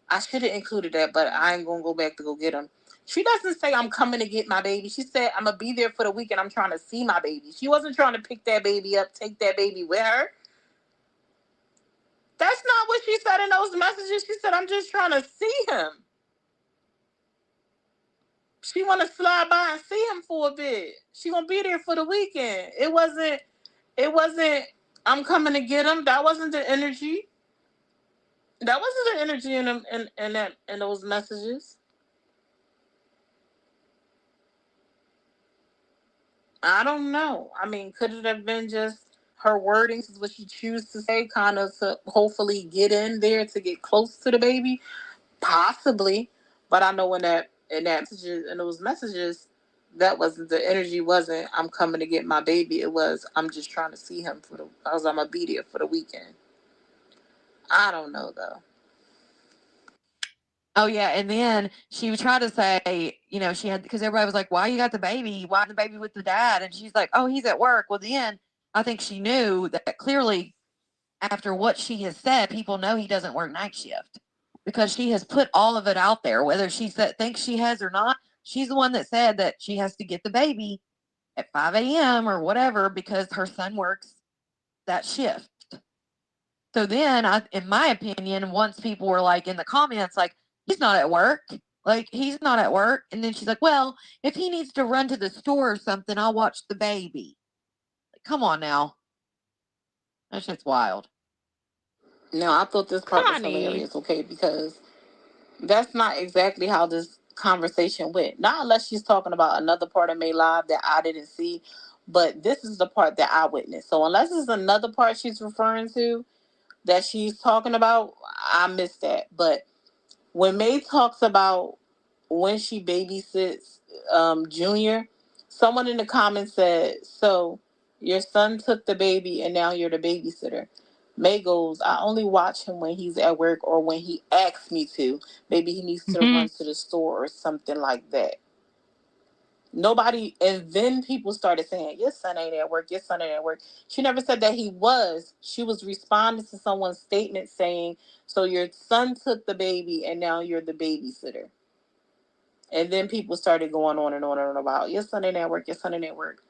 I should have included that, but I ain't gonna go back to go get him. She doesn't say I'm coming to get my baby. She said I'm gonna be there for the weekend. I'm trying to see my baby. She wasn't trying to pick that baby up, take that baby with her. That's not what she said in those messages. She said I'm just trying to see him. She want to slide by and see him for a bit. She gonna be there for the weekend. It wasn't. I'm coming to get him. That wasn't the energy. That wasn't the energy in them in those messages. I don't know. I mean, could it have been just her wording, is what she chooses to say, kind of to hopefully get in there to get close to the baby? Possibly, but I know in those messages, that wasn't the energy. Wasn't I'm coming to get my baby. It was I'm just trying to see him I'm gonna be there for the weekend. I don't know though. Oh yeah, and then she would try to say, she had, because everybody was like, "Why you got the baby? Why the baby with the dad?" And she's like, "Oh, he's at work." Well, then I think she knew that clearly, after what she has said, people know he doesn't work night shift because she has put all of it out there. Whether she thinks she has or not, she's the one that said that she has to get the baby at 5 a.m. or whatever because her son works that shift. So then, in my opinion, once people were like in the comments, like, he's not at work. Like, he's not at work. And then she's like, well, if he needs to run to the store or something, I'll watch the baby. Like, come on now. That shit's wild. No, I thought this part was hilarious, okay, because that's not exactly how this conversation went. Not unless she's talking about another part of May Live that I didn't see, but this is the part that I witnessed. So unless it's another part she's referring to that she's talking about, I missed that. But when May talks about when she babysits Junior, someone in the comments said, so your son took the baby and now you're the babysitter. May goes, I only watch him when he's at work or when he asks me to. Maybe he needs to run to the store or something like that. Nobody, and then people started saying, your son ain't at work, your son ain't at work. She never said that he was. She was responding to someone's statement saying, so your son took the baby and now you're the babysitter. And then people started going on and on and on about, your son ain't at work, your son ain't at work.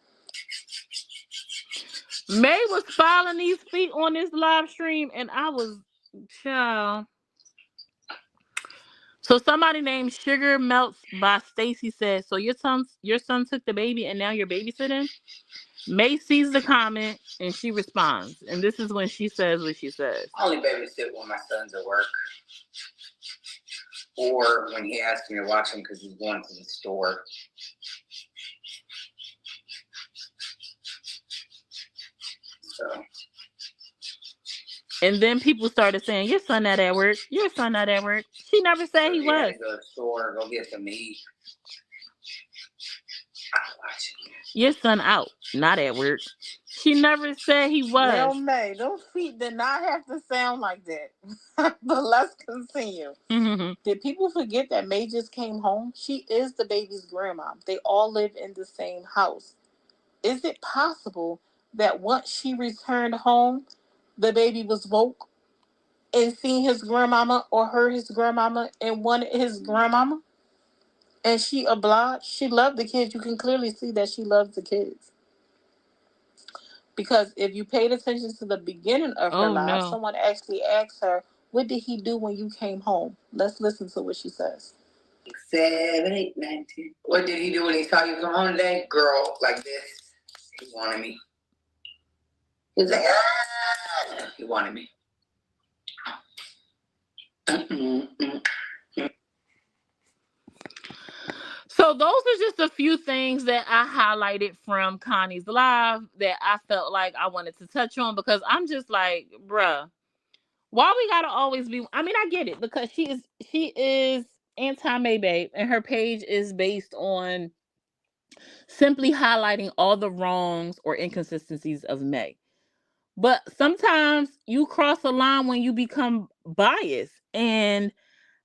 May was filing these feet on this live stream, and I was, child. So somebody named Sugar Melts by Stacy says, so your son took the baby and now you're babysitting? May sees the comment and she responds. And this is when she says what she says. I only babysit when my son's at work. Or when he asks me to watch him because he's going to the store. So And then people started saying, "Your son not at work. Your son not at work." She never said he He had was. to go to the store, go get some meat. I'm watching. Your son out, not at work. She never said he Now, was. May, those feet did not have to sound like that. But let's continue. Did people forget that May just came home? She is the baby's grandma. They all live in the same house. Is it possible that once she returned home, the baby was woke and seen his grandmama or heard his grandmama and wanted his grandmama? And she obliged. She loved the kids. You can clearly see that she loves the kids. Because if you paid attention to the beginning of her Oh life, no. someone actually asked her, "What did he do when you came home?" Let's listen to what she says. 7, 8, 9, 10. What did he do when he saw you come home today? Girl, like this. He wanted me. He was like, ah! He wanted me. So those are just a few things that I highlighted from Connie's live that I felt like I wanted to touch on, because I'm just like, bruh, why we gotta always be? I mean, I get it, because she is anti MayBae, and her page is based on simply highlighting all the wrongs or inconsistencies of May. But sometimes you cross a line when you become biased, and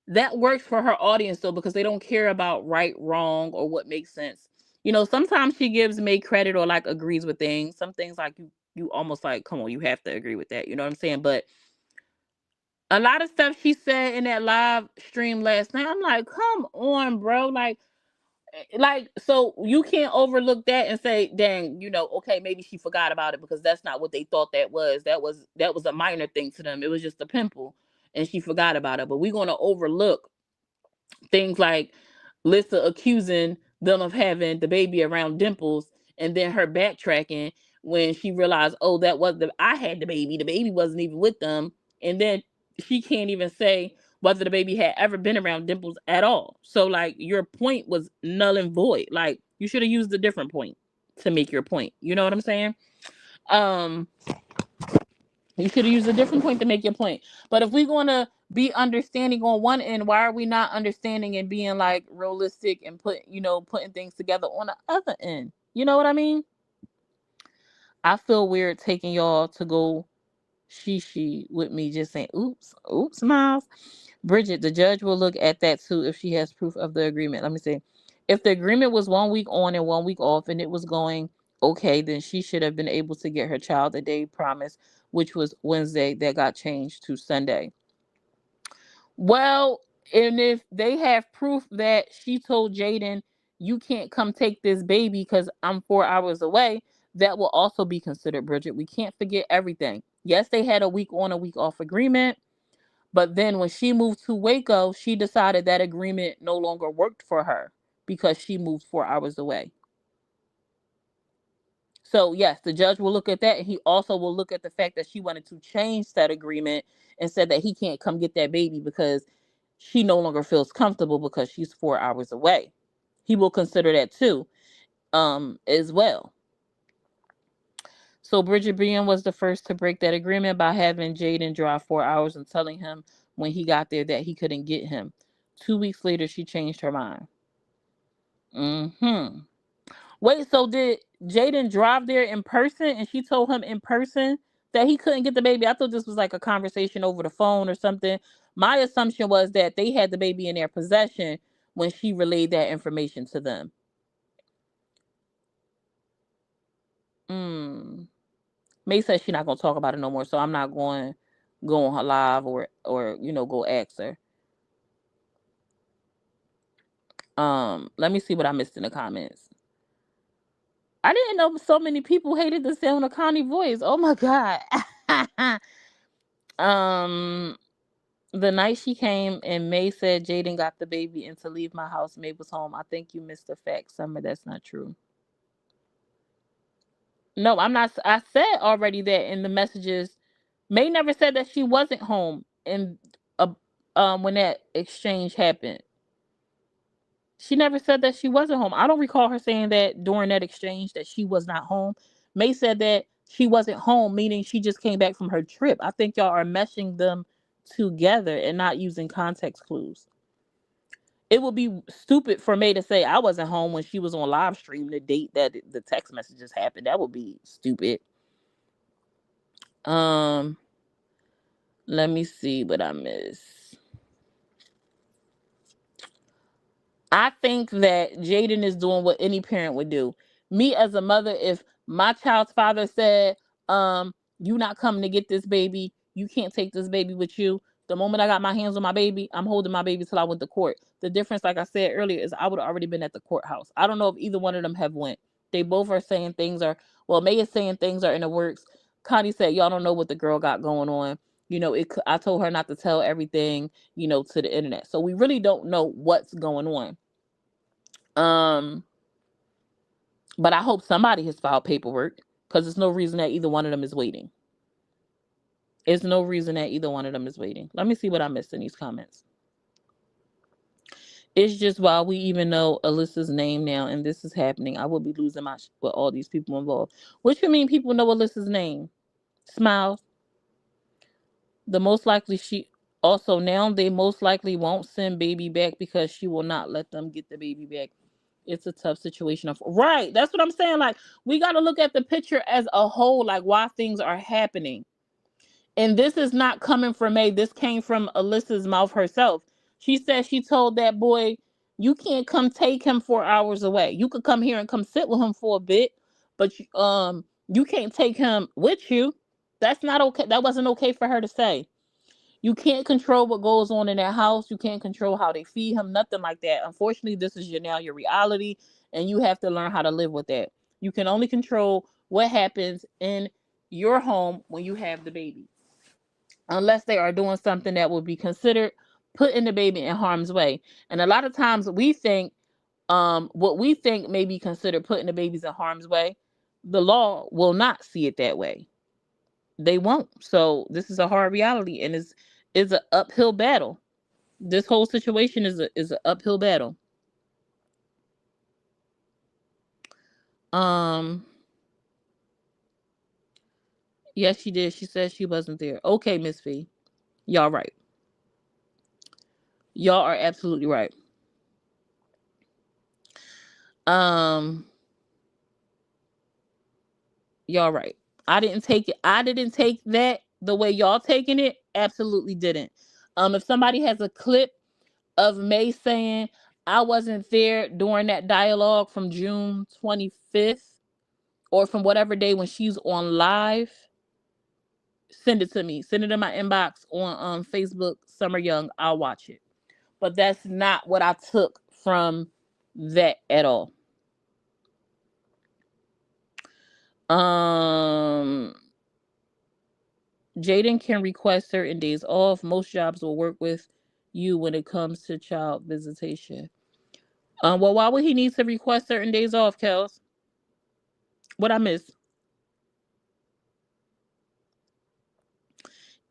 that works for her audience though, because they don't care about right, wrong, or what makes sense. Sometimes she gives May credit or like agrees with things. Some things like you almost like, come on, you have to agree with that. You know what I'm saying? But a lot of stuff she said in that live stream last night, I'm like, come on, bro. Like, so you can't overlook that and say, dang, okay, maybe she forgot about it, because that's not what they thought that was. That was a minor thing to them. It was just a pimple, and she forgot about it. But we're gonna overlook things like Lissa accusing them of having the baby around Dimples, and then her backtracking when she realized, oh, that was I had the baby wasn't even with them, and then she can't even say whether the baby had ever been around Dimples at all. So like, your point was null and void. Like, you should have used a different point to make your point. You know what I'm saying? Um, you should have used a different point to make your point. But if we're going to be understanding on one end, why are we not understanding and being like realistic and putting things together on the other end? You know what I mean? I feel weird taking y'all to go she with me, just saying, oops, Miles. Bridget, the judge will look at that too if she has proof of the agreement. Let me see. If the agreement was 1 week on and 1 week off and it was going okay, then she should have been able to get her child the day promised, which was Wednesday, that got changed to Sunday. Well, and if they have proof that she told Jaden, you can't come take this baby because I'm 4 hours away, that will also be considered, Bridget. We can't forget everything. Yes, they had a week on, a week off agreement. But then when she moved to Waco, she decided that agreement no longer worked for her because she moved 4 hours away. So, yes, the judge will look at that, and he also will look at the fact that she wanted to change that agreement and said that he can't come get that baby because she no longer feels comfortable because she's 4 hours away. He will consider that too, as well. So Bridget Brian was the first to break that agreement by having Jaden drive 4 hours and telling him when he got there that he couldn't get him. 2 weeks later, she changed her mind. Wait, so did Jaden drive there in person and she told him in person that he couldn't get the baby? I thought this was like a conversation over the phone or something. My assumption was that they had the baby in their possession when she relayed that information to them. May says she's not gonna talk about it no more, so I'm not going to go on her live or go ask her. Let me see what I missed in the comments. I didn't know so many people hated the sound of Connie voice. Oh my god. um the night she came and May said Jaden got the baby and to leave my house, May was home. I think you missed the fact, Summer. That's not true. No, I'm not. I said already that in the messages. May never said that she wasn't home and when that exchange happened. She never said that she wasn't home. I don't recall her saying that during that exchange that she was not home. May said that She wasn't home, meaning she just came back from her trip. I think y'all are meshing them together and not using context clues. It would be stupid for May to say I wasn't home when she was on live stream the date that the text messages happened. That would be stupid. Um, let me see what I miss. I think that Jaden is doing what any parent would do. Me as a mother, if my child's father said, you not coming to get this baby, you can't take this baby with you. The moment I got my hands on my baby, I'm holding my baby till I went to court. The difference, like I said earlier, is I would have already been at the courthouse. I don't know if either one of them have went. They both are saying things are, well, May is saying things are in the works. Connie said, y'all don't know what the girl got going on. I told her not to tell everything, to the internet. So we really don't know what's going on. But I hope somebody has filed paperwork because there's no reason that either one of them is waiting. There's no reason that either one of them is waiting. Let me see what I missed in these comments. It's just while we even know Alyssa's name now and this is happening, I will be losing my with all these people involved. What you mean people know Alyssa's name? Smile. The most likely also now they most likely won't send baby back because she will not let them get the baby back. It's a tough situation. Right. That's what I'm saying. Like, we got to look at the picture as a whole, like why things are happening. And this is not coming from May. This came from Alyssa's mouth herself. She said she told that boy, you can't come take him 4 hours away. You could come here and come sit with him for a bit, but you can't take him with you. That's not okay. That wasn't okay for her to say. You can't control what goes on in that house. You can't control how they feed him, nothing like that. Unfortunately, this is your reality, and you have to learn how to live with that. You can only control what happens in your home when you have the baby. Unless they are doing something that would be considered putting the baby in harm's way. And a lot of times we think what we think may be considered putting the babies in harm's way, the law will not see it that way. They won't. So this is a hard reality, and it's an uphill battle. This whole situation is an uphill battle. Um, yes, she did. She said she wasn't there. Okay, Miss V, y'all right. Y'all are absolutely right. Um, y'all right. I didn't take it. I didn't take that the way y'all taking it. Absolutely didn't. If somebody has a clip of May saying I wasn't there during that dialogue from June 25th or from whatever day when she's on live, send it to me. Send it in my inbox on Facebook, Summer Young. I'll watch it. But that's not what I took from that at all. Jaden can request certain days off. Most jobs will work with you when it comes to child visitation. Well, why would he need to request certain days off, Kels? What I miss?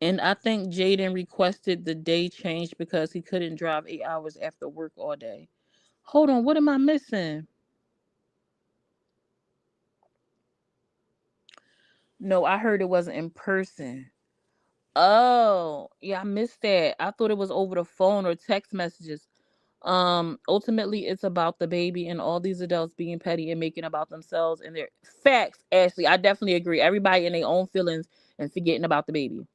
And I think Jaden requested the day change because he couldn't drive 8 hours after work all day. Hold on, what am I missing? No, I heard it wasn't in person. Oh, yeah, I missed that. I thought it was over the phone or text messages. Ultimately it's about the baby and all these adults being petty and making about themselves and their facts. Ashley, I definitely agree. Everybody in their own feelings and forgetting about the baby.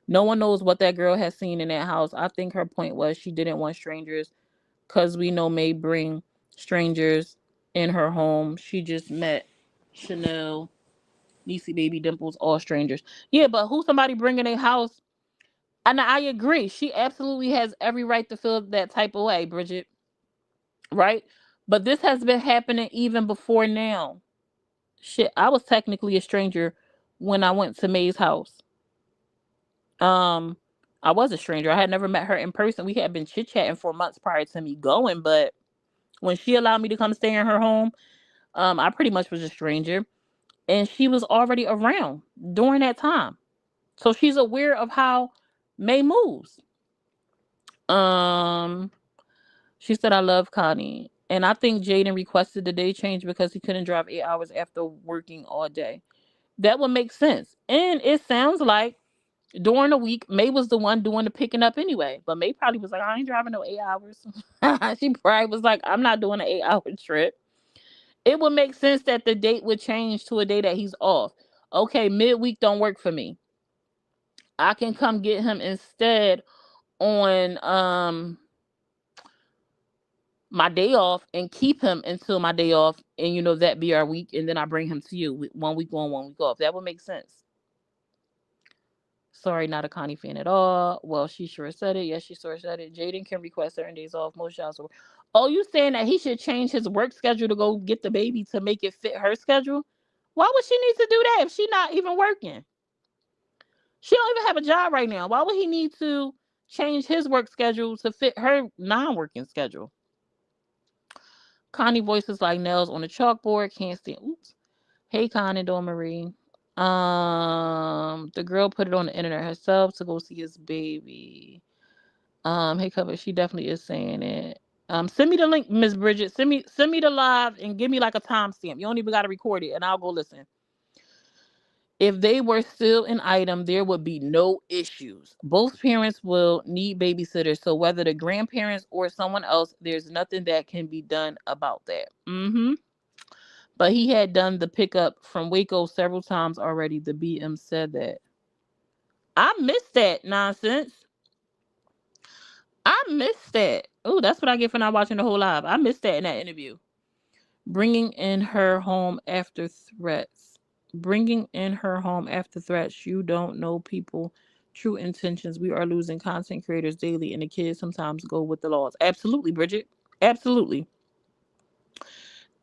No one knows what that girl has seen in that house. I think her point was she didn't want strangers because we know May bring strangers in her home. She just met Chanel, Niecy, baby Dimples, all strangers. Yeah, but who somebody bringing a house? And I agree. She absolutely has every right to feel that type of way, Bridget. Right? But this has been happening even before now. Shit, I was technically a stranger when I went to May's house. Um, I was a stranger. I had never met her in person. We had been chit chatting for months prior to me going, but when she allowed me to come stay in her home, I pretty much was a stranger, and she was already around during that time, so she's aware of how May moves. Um, she said, "I love Connie," and I think Jaden requested the day change because he couldn't drive 8 hours after working all day. That would make sense. And it sounds like during the week, May was the one doing the picking up anyway. But May probably was like, I ain't driving no 8 hours. She probably was like, I'm not doing an 8 hour trip. It would make sense that the date would change to a day that he's off. Okay, midweek don't work for me. I can come get him instead on my day off and keep him until my day off, and that be our week, and then I bring him to you with 1 week on, 1 week off. That would make sense. Sorry, not a Connie fan at all. Well, she sure said it. Yes, she sure said it. Jaden can request certain days off. Most jobs will. Oh, you saying that he should change his work schedule to go get the baby to make it fit her schedule? Why would she need to do that if she's not even working? She don't even have a job right now. Why would he need to change his work schedule to fit her non-working schedule? Connie voices like nails on a chalkboard. Can't stand. Oops. Hey, Connie, Dawn Marie. The girl put it on the internet herself to go see his baby. Hey, cover. She definitely is saying it. Send me the link, Miss Bridget. Send me the live and give me like a timestamp. You don't even gotta record it, and I'll go listen. If they were still an item, there would be no issues. Both parents will need babysitters, so whether the grandparents or someone else, there's nothing that can be done about that. But he had done the pickup from Waco several times already. The BM said that. I missed that nonsense. I missed that. Oh, that's what I get for not watching the whole live. I missed that in that interview. Bringing in her home after threats. Bringing in her home after threats. You don't know people true intentions. We are losing content creators daily, and the kids sometimes go with the laws. Absolutely, Bridget. Absolutely.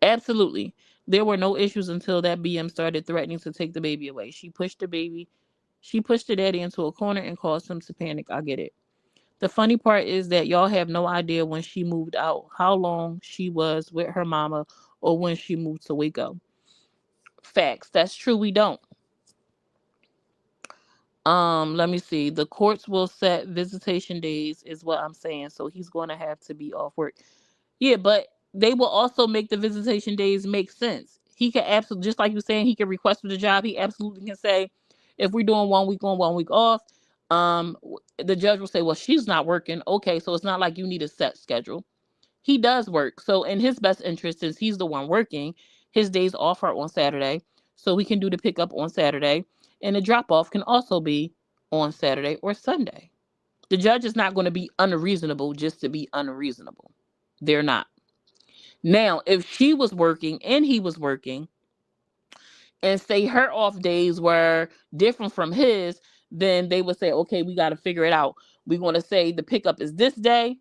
Absolutely. There were no issues until that BM started threatening to take the baby away. She pushed the daddy into a corner and caused him to panic. I get it. The funny part is that y'all have no idea when she moved out, how long she was with her mama, or when she moved to Waco. Facts. That's true. We don't. Let me see. The courts will set visitation days, is what I'm saying. So he's going to have to be off work. Yeah, but they will also make the visitation days make sense. He can absolutely, just like you saying, he can request for the job. He absolutely can say, if we're doing 1 week on, 1 week off, the judge will say, well, she's not working. Okay, so it's not like you need a set schedule. He does work. So in his best interest, since he's the one working, his days off are on Saturday. So we can do the pickup on Saturday. And the drop off can also be on Saturday or Sunday. The judge is not going to be unreasonable just to be unreasonable. They're not. Now, if she was working and he was working, and say her off days were different from his, then they would say, okay, we got to figure it out. We're going to say the pickup is this day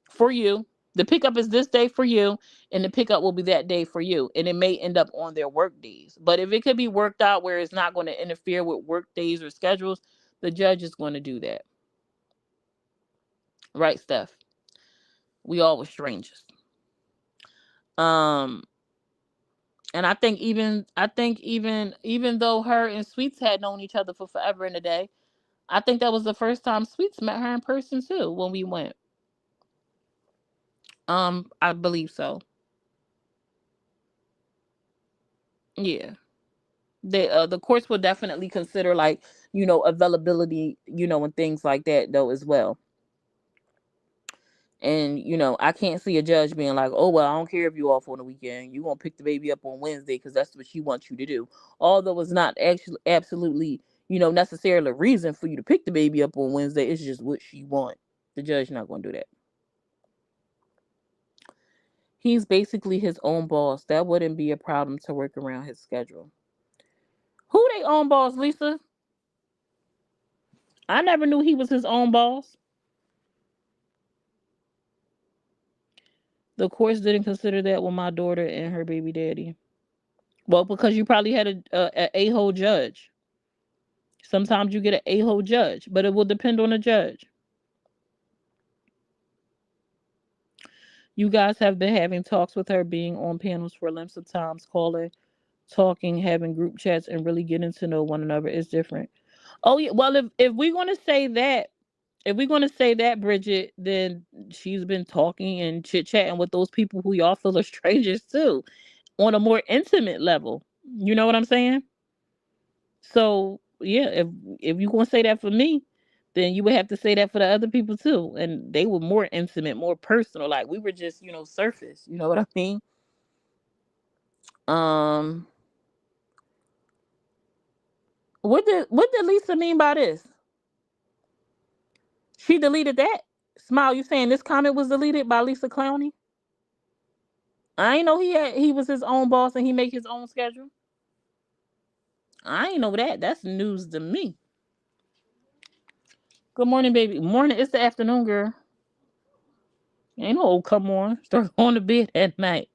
for you. The pickup is this day for you, and the pickup will be that day for you. And it may end up on their work days. But if it could be worked out where it's not going to interfere with work days or schedules, the judge is going to do that. Right, Steph? We all were strangers. Um, and I think even though her and Sweets had known each other for forever and a day, I think that was the first time Sweets met her in person too when we went. I believe so. Yeah. The courts will definitely consider, like, availability, and things like that though as well. And I can't see a judge being like, oh well, I don't care if you off on the weekend, you gonna pick the baby up on Wednesday because that's what she wants you to do. Although it's not actually absolutely, necessarily a reason for you to pick the baby up on Wednesday. It's just what she want. The judge not gonna do that. He's basically his own boss. That wouldn't be a problem to work around his schedule. Who they own boss, Lisa? I never knew he was his own boss. The courts didn't consider that with my daughter and her baby daddy. Well, because you probably had a hole judge. Sometimes you get an a-hole judge, but it will depend on the judge. You guys have been having talks with her, being on panels for lengths of times, calling, talking, having group chats, and really getting to know one another is different. Oh yeah, well if we're gonna say that, Bridget, then she's been talking and chit chatting with those people who y'all feel are strangers too, on a more intimate level. You know what I'm saying? So yeah, if you gonna say that for me, then you would have to say that for the other people too. And they were more intimate, more personal. Like we were just, surface. You know what I mean? Um, what did Lisa mean by this? She deleted that. Smile, you saying this comment was deleted by Lisa Clowney? I ain't know he was his own boss and he make his own schedule. I ain't know that. That's news to me. Good morning, baby. Morning. It's the afternoon, girl. Ain't no come on. Start going to bed at night.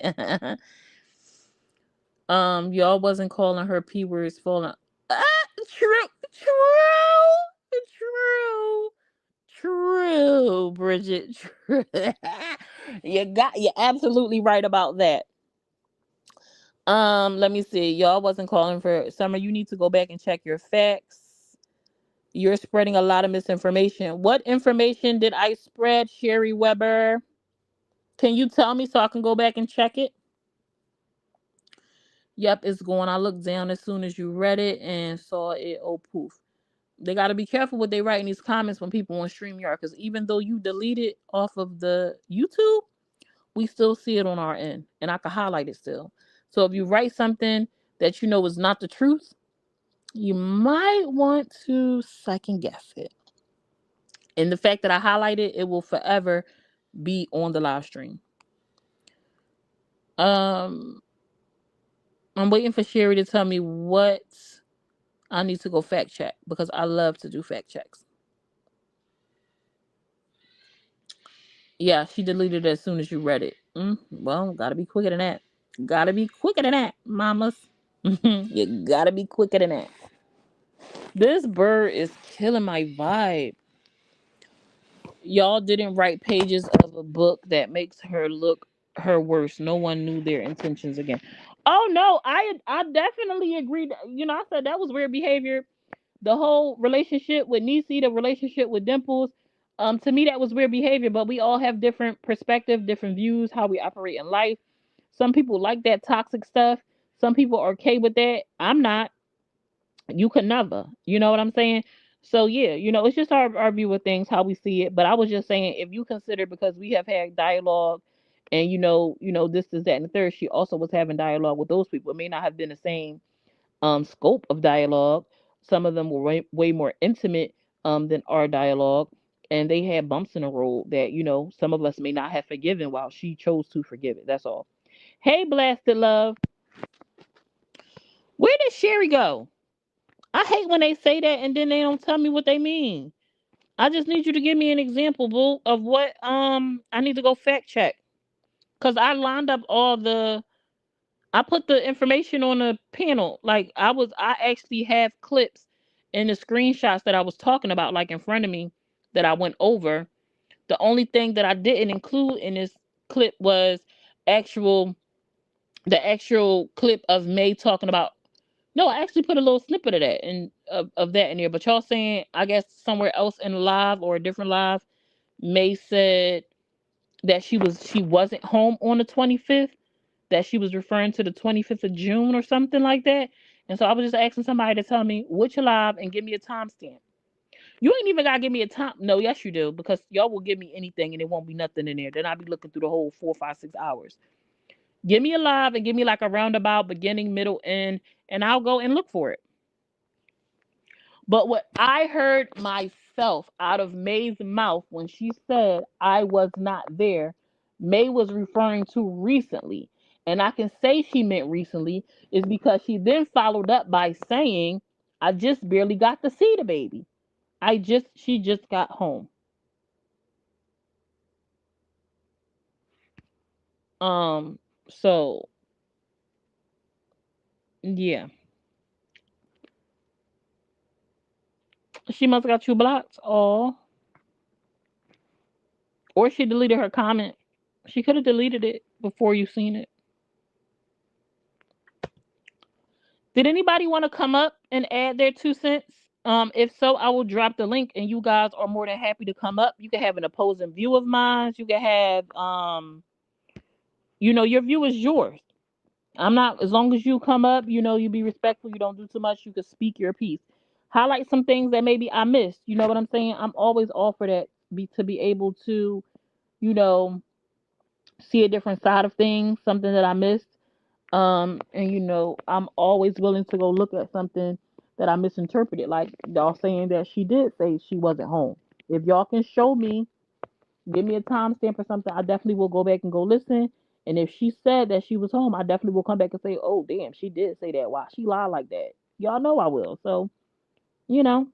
Y'all wasn't calling her p words falling. Ah, true, true, true, Bridget. True. You're absolutely right about that. Let me see. Y'all wasn't calling for Summer. You need to go back and check your facts. You're spreading a lot of misinformation. What information did I spread, Sherry Weber? Can you tell me so I can go back and check it? Yep, it's going. I looked down as soon as you read it and saw it. Oh, poof. They got to be careful what they write in these comments when people on StreamYard, because even though you delete it off of the YouTube, we still see it on our end, and I can highlight it still. So if you write something that you know is not the truth, you might want to second guess it. And the fact that I highlight it, it will forever be on the live stream. Um, I'm waiting for Sherry to tell me what I need to go fact check because I love to do fact checks. Yeah, she deleted it as soon as you read it. Well, gotta be quicker than that. Gotta be quicker than that, mamas. You gotta be quicker than that. This bird is killing my vibe. Y'all didn't write pages of a book that makes her look her worst. No one knew their intentions again. Oh no, I definitely agreed. I said that was weird behavior. The whole relationship with Niecy, the relationship with Dimples, to me that was weird behavior. But we all have different perspective, different views, how we operate in life. Some people like that toxic stuff. Some people are okay with that. I'm not. You could never. You know what I'm saying? So yeah, it's just our view of things, how we see it. But I was just saying, if you consider, because we have had dialogue, and this is that and the third, she also was having dialogue with those people. It may not have been the same scope of dialogue. Some of them were way more intimate than our dialogue, and they had bumps in the road that some of us may not have forgiven while she chose to forgive it. That's all. Hey, blasted love, where did Sherry go? I hate when they say that and then they don't tell me what they mean. I just need you to give me an example, boo, of what I need to go fact check. Cause I lined up I put the information on the panel. Like I actually have clips in the screenshots that I was talking about, like in front of me, that I went over. The only thing that I didn't include in this clip was actual the actual clip of May talking about. No, I actually put a little snippet of that of that in there. But y'all saying, I guess somewhere else in the live or a different live, May said that she wasn't home on the 25th, that she was referring to the 25th of June or something like that. And so I was just asking somebody to tell me which live and give me a timestamp. You ain't even gotta give me a time. No, yes you do, because y'all will give me anything and it won't be nothing in there. Then I'll be looking through the whole 4, 5, 6 hours. Give me a live and give me like a roundabout beginning, middle, end, and I'll go and look for it. But what I heard myself out of May's mouth when she said I was not there, May was referring to recently. And I can say she meant recently is because she then followed up by saying, I just barely got to see the baby. She just got home. Um, so yeah. She must have got you blocked. Oh. Or she deleted her comment. She could have deleted it before you seen it. Did anybody want to come up and add their 2 cents? If so, I will drop the link and you guys are more than happy to come up. You can have an opposing view of mine. You can have your view is yours. I'm not, as long as you come up, you be respectful, you don't do too much, you can speak your piece. Highlight some things that maybe I missed. You know what I'm saying? I'm always all for that, to be able to, you know, see a different side of things, something that I missed. And I'm always willing to go look at something that I misinterpreted. Like y'all saying that she did say she wasn't home. If y'all can show me, give me a timestamp or something, I definitely will go back and go listen. And if she said that she was home, I definitely will come back and say, oh damn, she did say that. Why she lied like that? Y'all know I will. So, you know.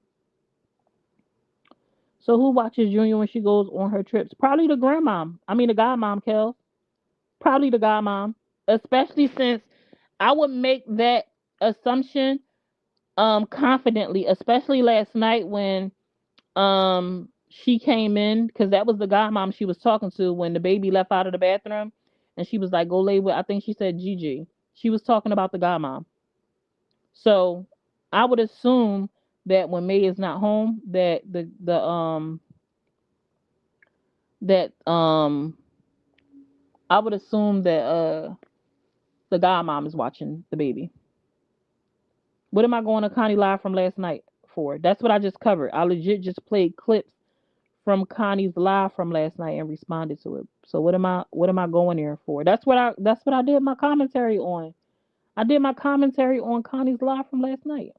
So who watches Junior when she goes on her trips? Probably the grandmom. I mean the godmom, Kel. Probably the godmom. Especially since I would make that assumption confidently, especially last night when she came in, because that was the godmom she was talking to when the baby left out of the bathroom, and she was like, go lay with, I think she said Gigi. She was talking about the godmom. So I would assume that when May is not home, that that I would assume that the godmom is watching the baby. What am I going to Connie live from last night for? That's what I just covered. I legit just played clips from Connie's live from last night and responded to it. So what am I going there for? That's what I did my commentary on. I did my commentary on Connie's live from last night.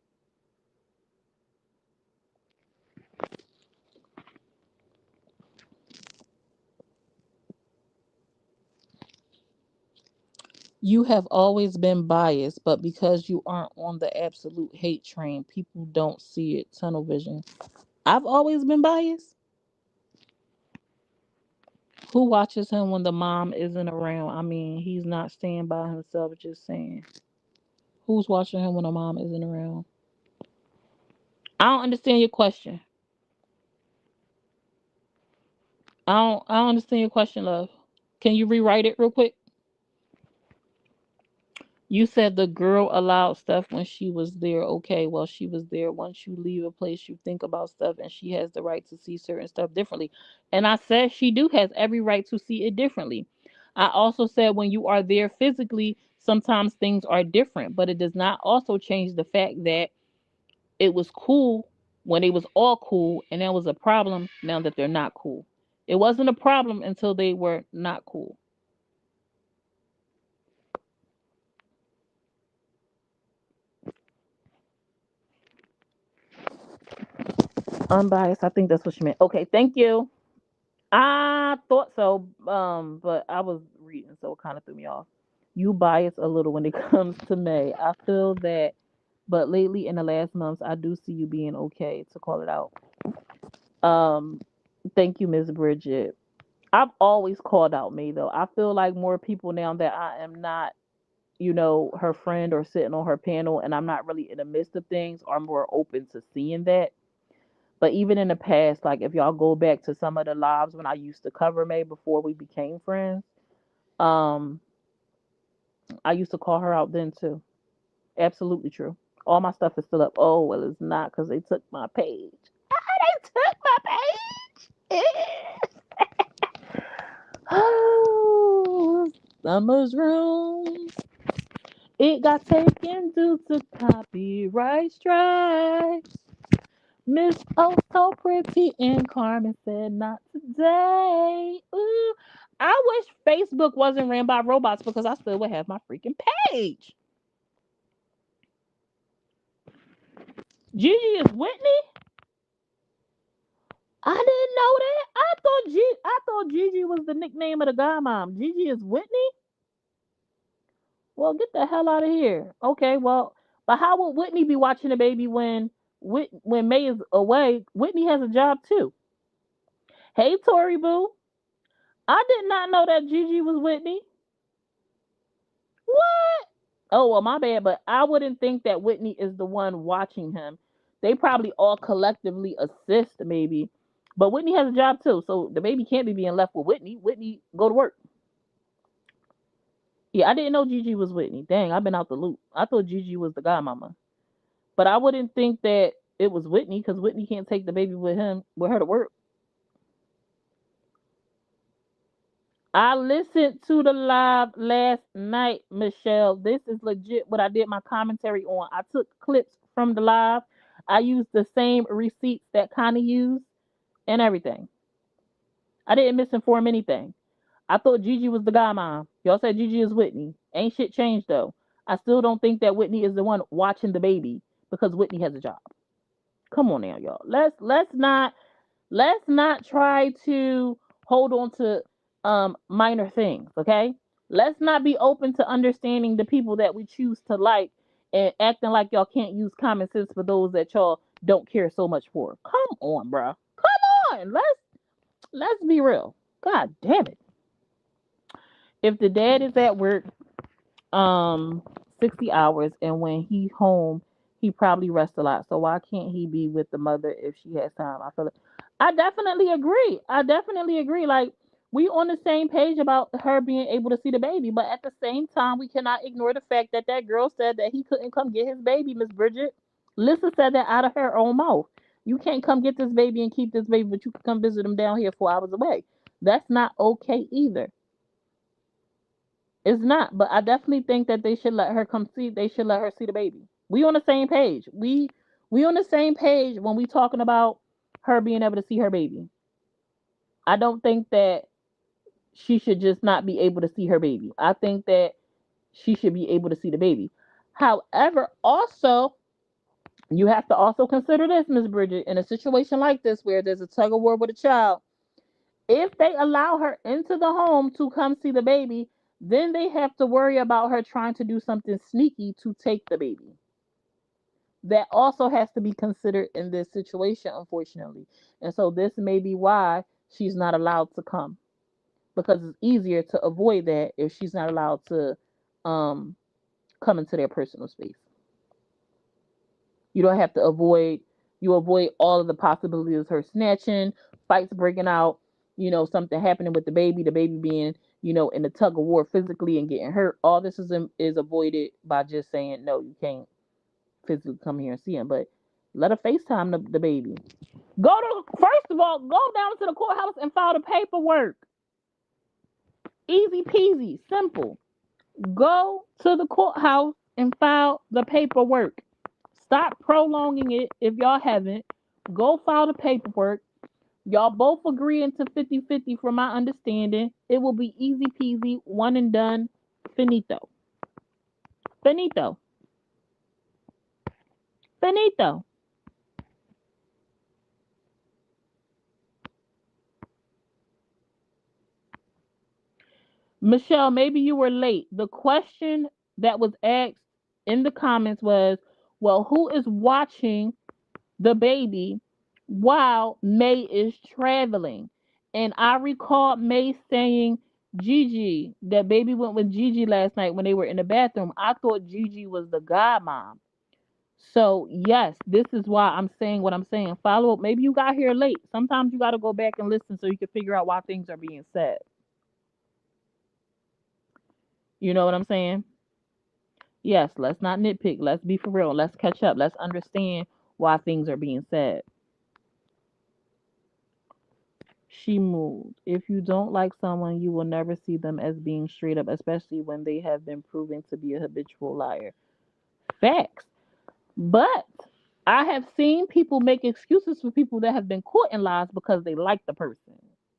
You have always been biased, but because you aren't on the absolute hate train, people don't see it. Tunnel vision. I've always been biased. Who watches him when the mom isn't around? I mean, he's not staying by himself, just saying. Who's watching him when the mom isn't around? I don't understand your question. I don't understand your question, love. Can you rewrite it real quick? You said the girl allowed stuff when she was there. Okay, well, she was there. Once you leave a place, you think about stuff, and she has the right to see certain stuff differently. And I said she do has every right to see it differently. I also said when you are there physically, sometimes things are different, but it does not also change the fact that it was cool when they was all cool, and there was a problem now that they're not cool. It wasn't a problem until they were not cool. Unbiased. I think that's what she meant. Okay, thank you. I thought so, but I was reading, so it kind of threw me off. You bias a little when it comes to May. I feel that, but lately in the last months, I do see you being okay to call it out. Um, thank you, Miss Bridget. I've always called out May though. I feel like more people now that I am not, her friend or sitting on her panel, and I'm not really in the midst of things, are more open to seeing that. But even in the past, like if y'all go back to some of the lives when I used to cover May before we became friends, um, I used to call her out then too. Absolutely true. All my stuff is still up. Oh well, it's not because they took my page. They took my page. Oh, Summer's room. It got taken due to copyright strikes. Miss Oh So Pretty and Carmen said not today. Ooh, I wish Facebook wasn't ran by robots because I still would have my freaking page. Gigi is Whitney? I didn't know that. I thought Gigi was the nickname of the godmom. Gigi is Whitney? Well, get the hell out of here. Okay, well, but how would Whitney be watching the baby when May is away? Whitney has a job too. Hey, Tori Boo. I did not know that Gigi was Whitney. What? Oh, well, my bad, but I wouldn't think that Whitney is the one watching him. They probably all collectively assist, maybe. But Whitney has a job too, so the baby can't be being left with Whitney. Whitney, go to work. Yeah, I didn't know Gigi was Whitney. Dang, I've been out the loop. I thought Gigi was the godmama. But I wouldn't think that it was Whitney because Whitney can't take the baby with her to work. I listened to the live last night, Michelle. This is legit what I did my commentary on. I took clips from the live. I used the same receipts that Connie used and everything. I didn't misinform anything. I thought Gigi was the guy mom. Y'all said Gigi is Whitney. Ain't shit changed though. I still don't think that Whitney is the one watching the baby because Whitney has a job. Come on now, y'all. Let's not try to hold on to minor things, okay? Let's not be open to understanding the people that we choose to like and acting like y'all can't use common sense for those that y'all don't care so much for. Come on, bruh. Come on. Let's be real. God damn it. If the dad is at work um 60 hours and when he home he probably rests a lot, so why can't he be with the mother if she has time? I feel like I definitely agree, like we on the same page about her being able to see the baby, but at the same time we cannot ignore the fact that that girl said that he couldn't come get his baby. Miss Bridget, Lissa said that out of her own mouth. You can't come get this baby and keep this baby, but you can come visit him down here 4 hours away. That's not okay either. It's not, but I definitely think that they should let her come see. They should let her see the baby. We on the same page. We on the same page when we talking about her being able to see her baby. I don't think that she should just not be able to see her baby. I think that she should be able to see the baby. However, also you have to also consider this, Miss Bridget, in a situation like this where there's a tug of war with a child. If they allow her into the home to come see the baby, then they have to worry about her trying to do something sneaky to take the baby. That also has to be considered in this situation, unfortunately. And so this may be why she's not allowed to come, because it's easier to avoid that if she's not allowed to um, come into their personal space. You don't have to avoid, you avoid all of the possibilities of her snatching, fights breaking out, something happening with the baby being, in the tug of war physically and getting hurt. All this is avoided by just saying no, you can't physically come here and see him, but let her FaceTime the baby. First of all, go down to the courthouse and file the paperwork. Easy peasy, simple. Go to the courthouse and file the paperwork. Stop prolonging it if y'all haven't. Go file the paperwork. Y'all both agreeing to 50-50 from my understanding. It will be easy peasy, one and done. Finito. Finito. Finito. Michelle, maybe you were late. The question that was asked in the comments was, well, who is watching the baby while May is traveling? And I recall May saying Gigi, that baby went with Gigi last night when they were in the bathroom. I thought Gigi was the godmom. So yes, this is why I'm saying what I'm saying. Follow up. Maybe you got here late. Sometimes you got to go back and listen so you can figure out why things are being said. You know what I'm saying? Yes, let's not nitpick. Let's be for real. Let's catch up. Let's understand why things are being said. She moved. If you don't like someone, you will never see them as being straight up, especially when they have been proven to be a habitual liar. Facts. But I have seen people make excuses for people that have been caught in lies because they like the person.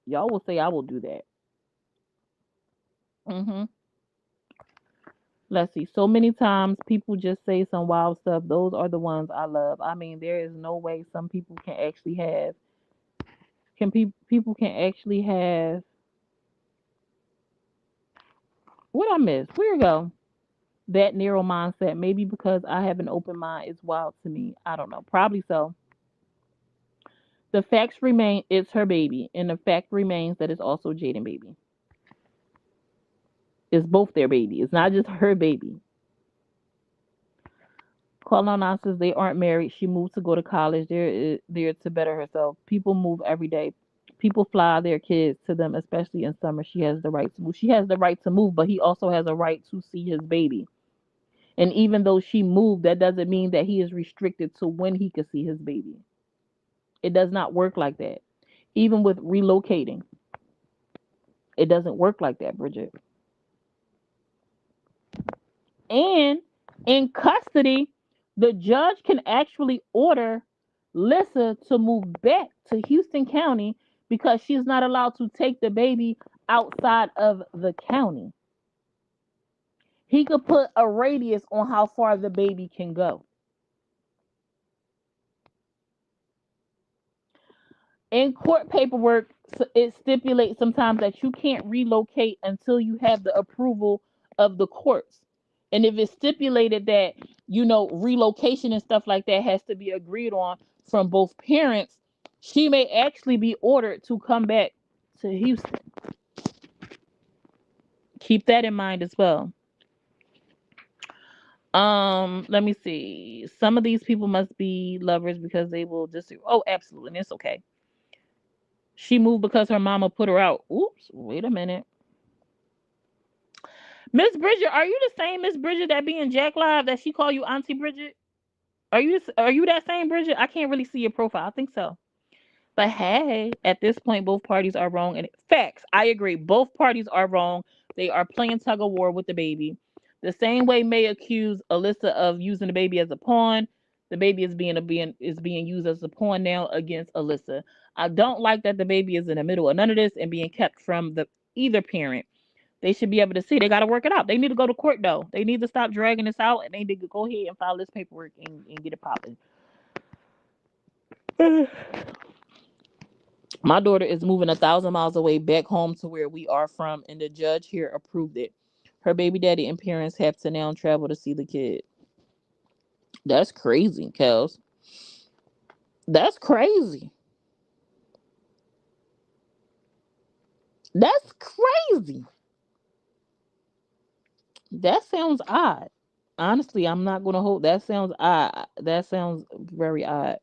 Y'all will say I will do that. hmm Let's see. So many times people just say some wild stuff. Those are the ones I love. I mean, there is no way some people can actually have people can actually have what I miss. Where you go? That narrow mindset. Maybe because I have an open mind is wild to me. I don't know. Probably so. The facts remain it's her baby, and the fact remains that it's also Jaden baby. It's both their baby. It's not just her baby. Calling on nonsense. They aren't married. She moved to go to college. They're there to better herself. People move every day. People fly their kids to them, especially in summer. She has the right to move. She has the right to move, but he also has a right to see his baby. And even though she moved, that doesn't mean that he is restricted to when he can see his baby. It does not work like that. Even with relocating. It doesn't work like that, Bridget. And in custody, the judge can actually order Lissa to move back to Houston County because she's not allowed to take the baby outside of the county. He could put a radius on how far the baby can go. In court paperwork, it stipulates sometimes that you can't relocate until you have the approval of the courts. And if it's stipulated that, relocation and stuff like that has to be agreed on from both parents, she may actually be ordered to come back to Houston. Keep that in mind as well. Let me see. Some of these people must be lovers because they will disagree. Oh, absolutely. And it's okay. She moved because her mama put her out. Oops, wait a minute. Miss Bridget, are you the same Miss Bridget that be in Jack Live that she call you Auntie Bridget? Are you that same Bridget? I can't really see your profile. I think so. But hey, at this point, both parties are wrong. And facts, I agree. Both parties are wrong. They are playing tug of war with the baby. The same way May accused Alyssa of using the baby as a pawn, the baby is being used as a pawn now against Alyssa. I don't like that the baby is in the middle of none of this and being kept from the either parent. They should be able to see. They got to work it out. They need to go to court though. They need to stop dragging this out and they need to go ahead and file this paperwork and get it popping. My daughter is moving 1,000 miles away back home to where we are from, and the judge here approved it. Her baby daddy and parents have to now travel to see the kid. That's crazy, Kels. That's crazy. That's crazy. That sounds odd. Honestly, I'm not gonna hold. That sounds odd. That sounds very odd.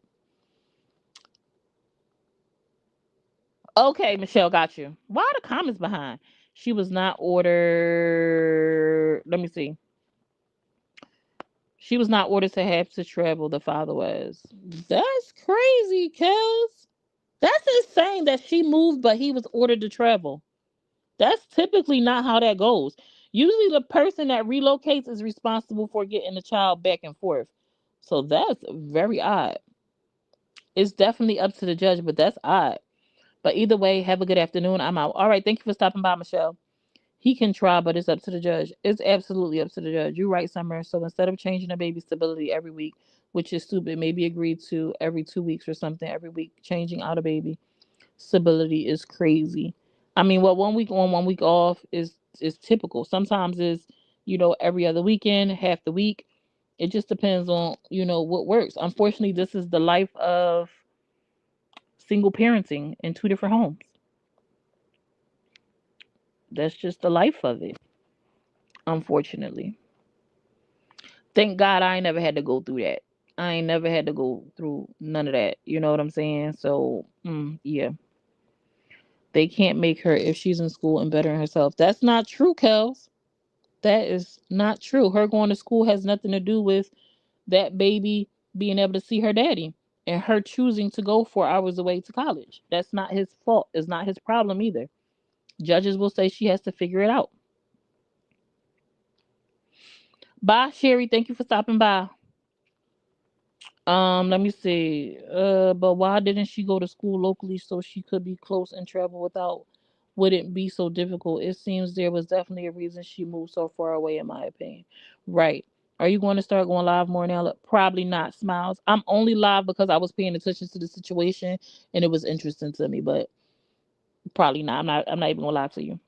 Okay, Michelle, got you. Why are the comments behind? She was not ordered. Let me see. She was not ordered to have to travel. The father was. That's crazy, Kels. That's insane that she moved, but he was ordered to travel. That's typically not how that goes. Usually, the person that relocates is responsible for getting the child back and forth. So that's very odd. It's definitely up to the judge, but that's odd. But either way, have a good afternoon. I'm out. All right. Thank you for stopping by, Michelle. He can try, but it's up to the judge. It's absolutely up to the judge. You're right, Summer. So instead of changing the baby's stability every week, which is stupid, maybe agreed to every 2 weeks or something, every week changing out a baby stability is crazy. I mean, what 1 week on, 1 week off is typical. Sometimes is every other weekend, half the week. It just depends on what works. Unfortunately, this is the life of single parenting in two different homes. That's just the life of it, unfortunately. Thank God I ain't never had to go through that. I ain't never had to go through none of that. You know what I'm saying? So, yeah. They can't make her, if she's in school and bettering herself. That's not true, Kels. That is not true. Her going to school has nothing to do with that baby being able to see her daddy and her choosing to go 4 hours away to college. That's not his fault. It's not his problem either. Judges will say she has to figure it out. Bye, Sherry. Thank you for stopping by. Let me see. But why didn't she go to school locally so she could be close and travel without wouldn't be so difficult? It seems there was definitely a reason she moved so far away, in my opinion. Right. Are you going to start going live more now? Probably not, Smiles. I'm only live because I was paying attention to the situation and it was interesting to me, but probably not. I'm not even gonna lie to you.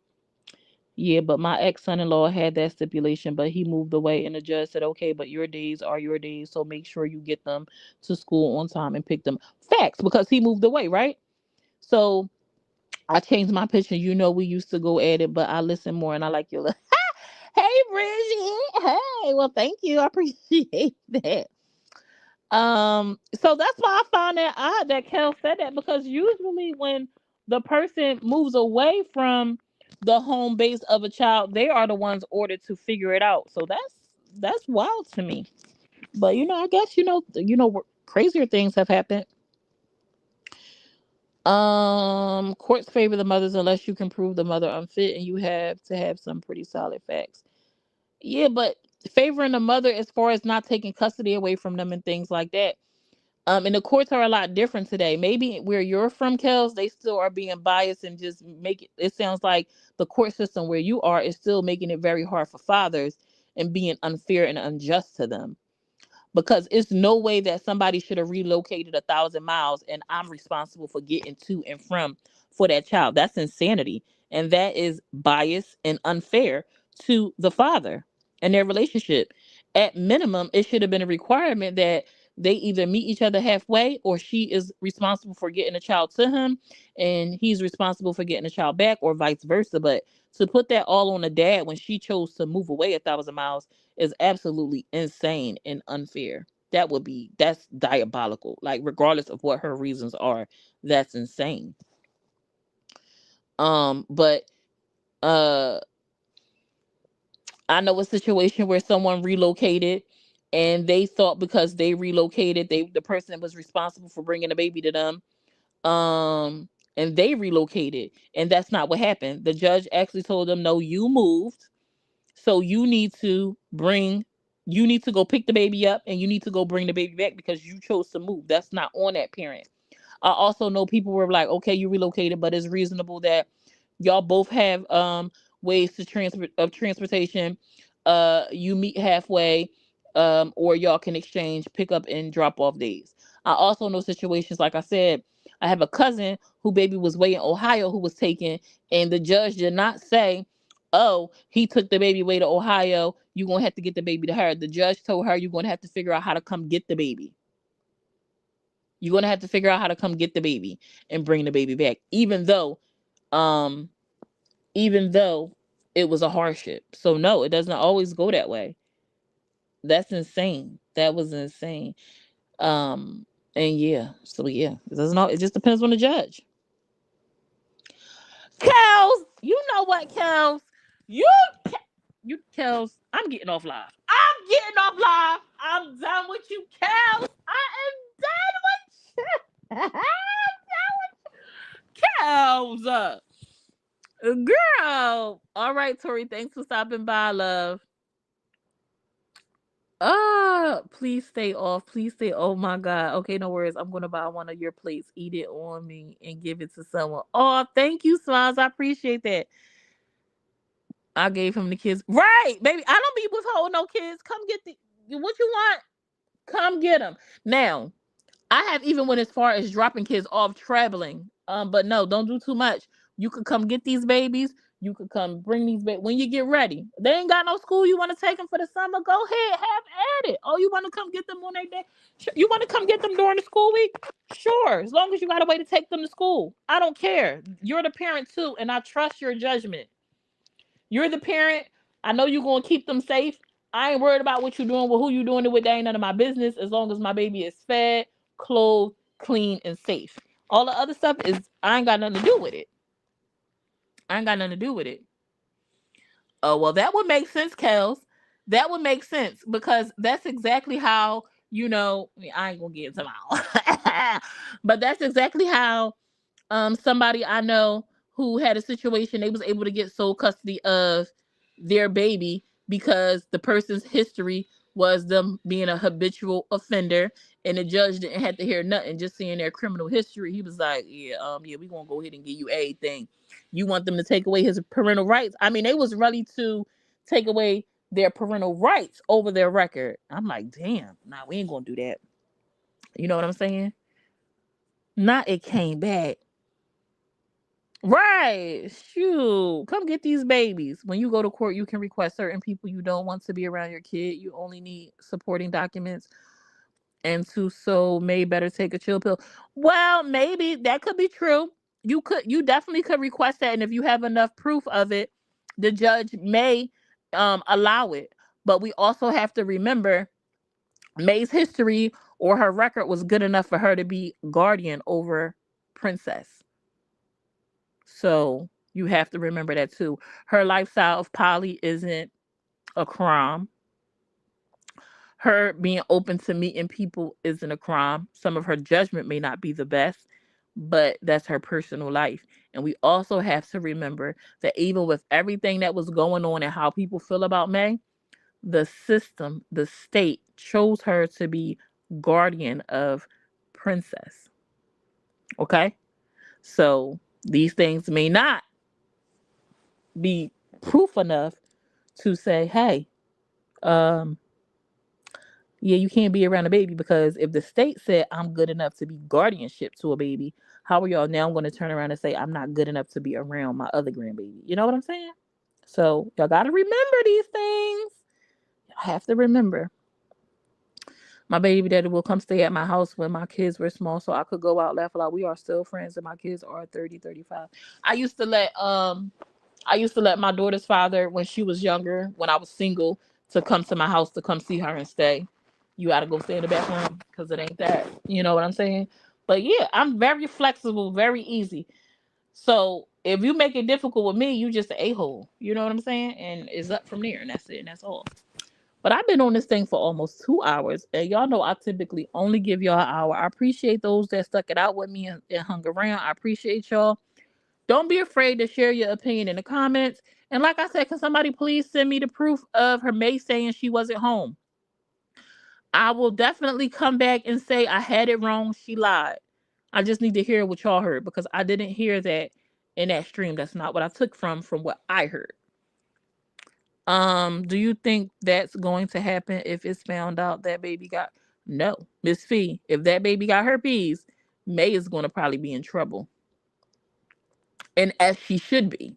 Yeah, but my ex son in law had that stipulation, but he moved away, and the judge said, okay, but your days are your days, so make sure you get them to school on time and pick them. Facts, because he moved away, right? So I changed my picture. We used to go at it, but I listen more and I like your look. Hey, Bridget. Hey, well, thank you. I appreciate that. So that's why I found that odd that Kel said that because usually when the person moves away from the home base of a child, they are the ones ordered to figure it out. So that's wild to me. But I guess crazier things have happened. Courts favor the mothers unless you can prove the mother unfit, and you have to have some pretty solid facts. Yeah, but favoring the mother as far as not taking custody away from them and things like that. And the courts are a lot different today. Maybe where you're from, Kels, they still are being biased and just make it. It sounds like the court system where you are is still making it very hard for fathers and being unfair and unjust to them, because it's no way that somebody should have relocated 1,000 miles and I'm responsible for getting to and from for that child. That's insanity. And that is bias and unfair to the father and their relationship. At minimum, it should have been a requirement that they either meet each other halfway, or she is responsible for getting a child to him and he's responsible for getting a child back, or vice versa. But to put that all on the dad when she chose to move away 1,000 miles is absolutely insane and unfair. That's diabolical. Like, regardless of what her reasons are, that's insane. But uh I know a situation where someone relocated and they thought because they relocated, the person was responsible for bringing the baby to them. Um and they relocated, and that's not what happened. The judge actually told them, "No, you moved. So you need to go pick the baby up and you need to go bring the baby back because you chose to move. That's not on that parent." I also know people were like, "Okay, you relocated, but it's reasonable that y'all both have ways to transportation. You meet halfway, or y'all can exchange pickup and drop off days." I also know situations, like I said, I have a cousin who baby was way in Ohio who was taken, and the judge did not say, "Oh, he took the baby way to Ohio. You're gonna have to get the baby to her." The judge told her, "You're gonna have to figure out how to come get the baby. You're gonna have to figure out how to come get the baby and bring the baby back," um, even though it was a hardship. So no, it doesn't always go that way. That's insane. That was insane. Um, and yeah, so yeah, it doesn't all. It just depends on the judge. Kels, you know what, Kels? You, you Kels. I'm getting off live. I'm getting off live. I'm done with you, Kels. I am done with Kels. Girl. All right, Tori. Thanks for stopping by, love. Please stay off. Please stay. Oh my God. Okay, no worries. I'm gonna buy one of your plates, eat it on me, and give it to someone. Oh, thank you, Smiles. I appreciate that. I gave him the kids. Right, baby. I don't be withholding no kids. Come get what you want. Come get them. Now, I have even went as far as dropping kids off traveling. But no, don't do too much. You could come get these babies. You could come bring these babies when you get ready. They ain't got no school. You want to take them for the summer? Go ahead, have at it. Oh, you want to come get them on their day? You want to come get them during the school week? Sure, as long as you got a way to take them to school. I don't care. You're the parent too, and I trust your judgment. You're the parent. I know you're gonna keep them safe. I ain't worried about what you're doing with who you doing it with. That ain't none of my business. As long as my baby is fed, clothed, clean, and safe. All the other stuff is I ain't got nothing to do with it. I ain't got nothing to do with it. Oh well, that would make sense, Kels. That would make sense because that's exactly how I ain't gonna get into my but that's exactly how somebody I know who had a situation, they was able to get sole custody of their baby because the person's history was them being a habitual offender, and the judge didn't have to hear nothing. Just seeing their criminal history, he was like, yeah, we gonna go ahead and give you everything. You want them to take away his parental rights? I mean, they was ready to take away their parental rights over their record. I'm like, damn, nah, we ain't gonna do that. You know what I'm saying? Not it came back. Right. Shoot. Come get these babies. When you go to court, you can request certain people you don't want to be around your kid. You only need supporting documents. And to so may better take a chill pill. Well, maybe that could be true. You definitely could request that. And if you have enough proof of it, the judge may allow it. But we also have to remember May's history or her record was good enough for her to be guardian over Princess. So you have to remember that too. Her lifestyle of poly isn't a crime. Her being open to meeting people isn't a crime. Some of her judgment may not be the best, but that's her personal life. And we also have to remember that even with everything that was going on and how people feel about May, the system, the state chose her to be guardian of Princess. Okay? So these things may not be proof enough to say, hey, um, yeah, you can't be around a baby, because if the state said I'm good enough to be guardianship to a baby, how are y'all now going to turn around and say I'm not good enough to be around my other grandbaby? You know what I'm saying? So y'all got to remember these things. Y'all have to remember. My baby daddy will come stay at my house when my kids were small, so I could go out, laugh a lot. We are still friends, and my kids are 30, 35. I used to let my daughter's father, when she was younger, when I was single, to come to my house to come see her and stay. You gotta go stay in the back room because it ain't that. You know what I'm saying? But yeah, I'm very flexible, very easy. So if you make it difficult with me, you just an a-hole. You know what I'm saying? And it's up from there, and that's it, and that's all. But I've been on this thing for almost 2 hours, and y'all know I typically only give y'all an hour. I appreciate those that stuck it out with me and hung around. I appreciate y'all. Don't be afraid to share your opinion in the comments. And like I said, can somebody please send me the proof of her May saying she wasn't home? I will definitely come back and say I had it wrong. She lied. I just need to hear what y'all heard, because I didn't hear that in that stream. That's not what I took from what I heard. Do you think that's going to happen if it's found out that baby got no, Miss Fee, if that baby got herpes, May is gonna probably be in trouble. And as she should be.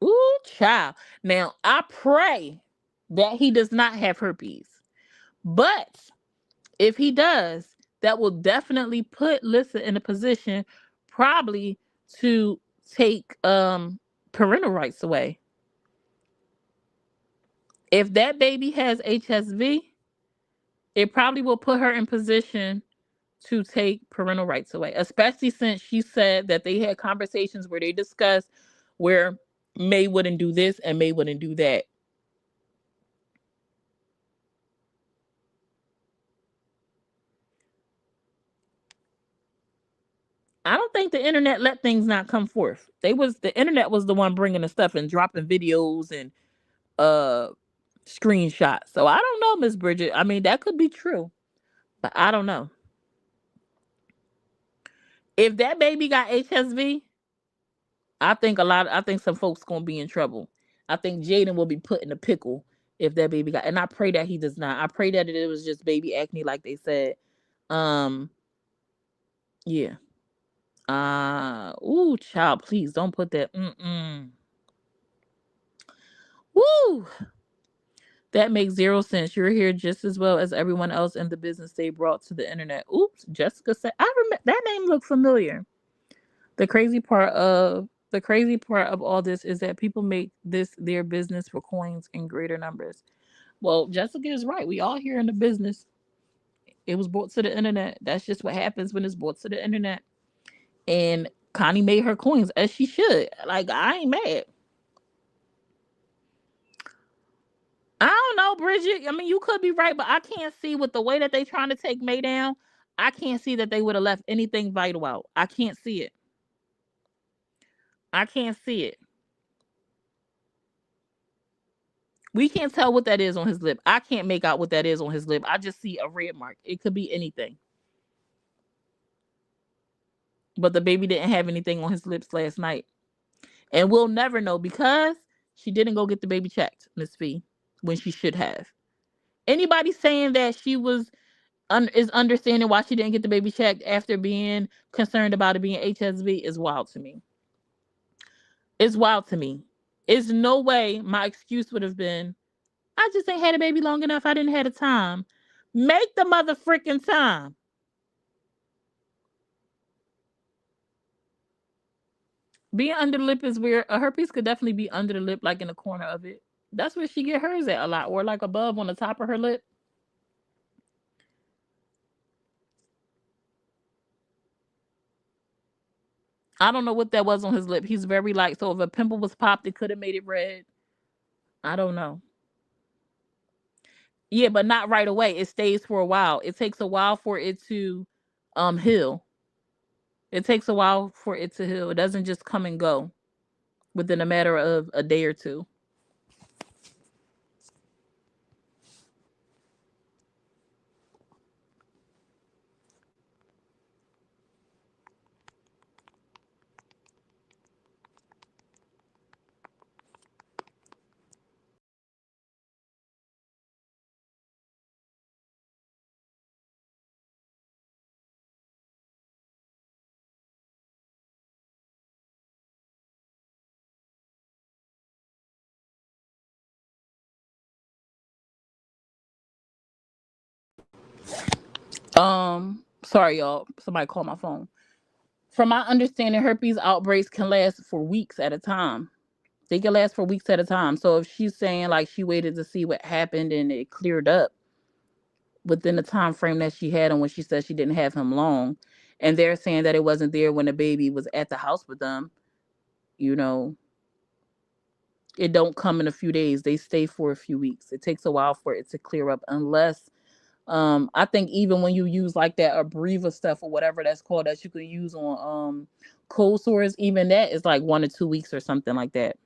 Ooh, child. Now I pray that he does not have herpes. But if he does, that will definitely put Lissa in a position probably to take parental rights away. If that baby has HSV, it probably will put her in position to take parental rights away, especially since she said that they had conversations where they discussed where May wouldn't do this and May wouldn't do that. I don't think the internet let things not come forth. The internet was the one bringing the stuff and dropping videos and uh screenshots. So I don't know, Miss Bridget. I mean, that could be true, but I don't know. If that baby got HSV, I think some folks gonna be in trouble. I think Jaden will be put in a pickle if that baby got, and I pray that he does not. I pray that it was just baby acne, like they said. Um, yeah. Ooh, child, please don't put that. Woo! That makes zero sense. You're here just as well as everyone else in the business they brought to the internet. Oops, Jessica said, I remember that name looked familiar. The crazy part of all this is that people make this their business for coins in greater numbers. Well, Jessica is right. We all here in the business. It was brought to the internet. That's just what happens when it's brought to the internet. And Connie made her coins as she should. Like, I ain't mad. I don't know, Bridget. I mean, you could be right, but I can't see with the way that they trying to take May down. I can't see that they would have left anything vital out. I can't see it. I can't see it. We can't tell what that is on his lip. I can't make out what that is on his lip. I just see a red mark. It could be anything. But the baby didn't have anything on his lips last night. And we'll never know because she didn't go get the baby checked, Miss Fee, when she should have. Anybody saying that she is understanding why she didn't get the baby checked after being concerned about it being HSV is wild to me. It's wild to me. It's no way my excuse would have been, I just ain't had a baby long enough. I didn't have the time. Make the mother freaking time. Being under the lip is weird. A herpes could definitely be under the lip, like in the corner of it. That's where she get hers at a lot, or like above on the top of her lip. I don't know what that was on his lip. He's very light, so if a pimple was popped, it could have made it red. I don't know. Yeah, but not right away. It stays for a while. It takes a while for it to heal. It takes a while for it to heal. It doesn't just come and go within a matter of a day or two. Sorry y'all. Somebody called my phone. From my understanding, herpes outbreaks can last for weeks at a time. They can last for weeks at a time. So if she's saying like she waited to see what happened and it cleared up within the time frame that she had, and when she said she didn't have him long, and they're saying that it wasn't there when the baby was at the house with them, you know, it don't come in a few days. They stay for a few weeks. It takes a while for it to clear up, unless I think even when you use like that abreva stuff or whatever that's called that you can use on cold sores, even that is like 1 or 2 weeks or something like that.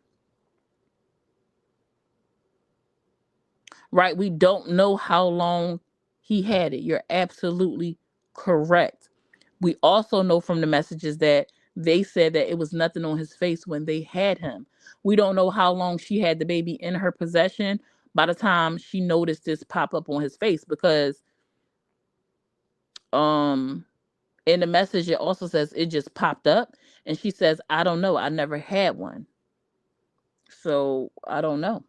Right? We don't know how long he had it. You're absolutely correct. We also know from the messages that they said that it was nothing on his face when they had him. We don't know how long she had the baby in her possession by the time she noticed this pop up on his face, because um in the message it also says it just popped up, and she says, I don't know, I never had one. So I don't know.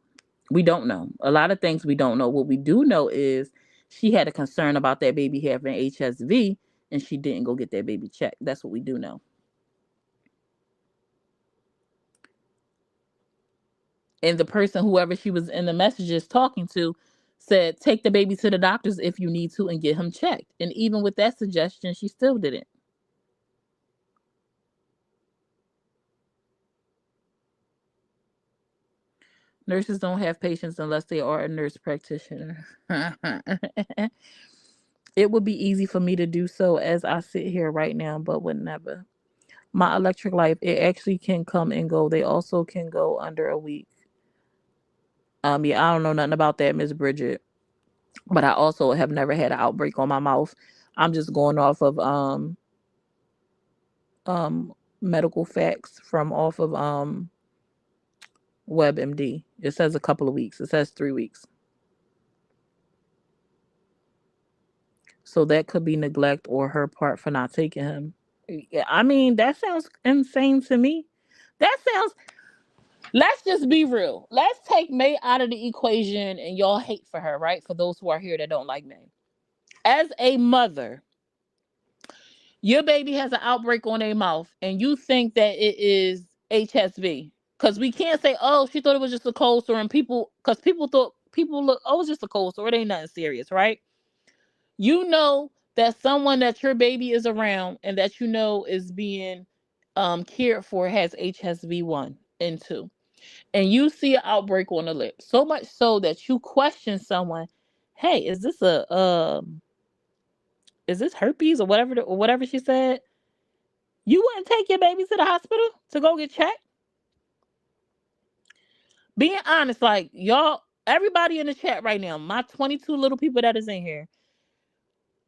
We don't know. A lot of things we don't know. What we do know is she had a concern about that baby having HSV, and she didn't go get that baby checked. That's what we do know. And the person, whoever she was in the messages talking to, said, take the baby to the doctors if you need to and get him checked. And even with that suggestion, she still didn't. Nurses don't have patients unless they are a nurse practitioner. It would be easy for me to do so as I sit here right now, but would never. My electric life, it actually can come and go. They also can go under a week. Yeah, I don't know nothing about that, Miss Bridget. But I also have never had an outbreak on my mouth. I'm just going off of um medical facts from off of WebMD. It says a couple of weeks. It says 3 weeks. So that could be neglect or her part for not taking him. Yeah, I mean, that sounds insane to me. That sounds, let's just be real. Let's take May out of the equation and y'all hate for her, right? For those who are here that don't like May. As a mother, your baby has an outbreak on their mouth and you think that it is HSV. Because we can't say, oh, she thought it was just a cold sore, and people, because people thought, people look, oh, it's just a cold sore. It ain't nothing serious, right? You know that someone that your baby is around and that you know is being cared for has HSV1 and 2. And you see an outbreak on the lip. So much so that you question someone, hey, is this herpes or whatever or whatever she said? You wouldn't take your baby to the hospital to go get checked? Being honest, like y'all, everybody in the chat right now, my 22 little people that is in here,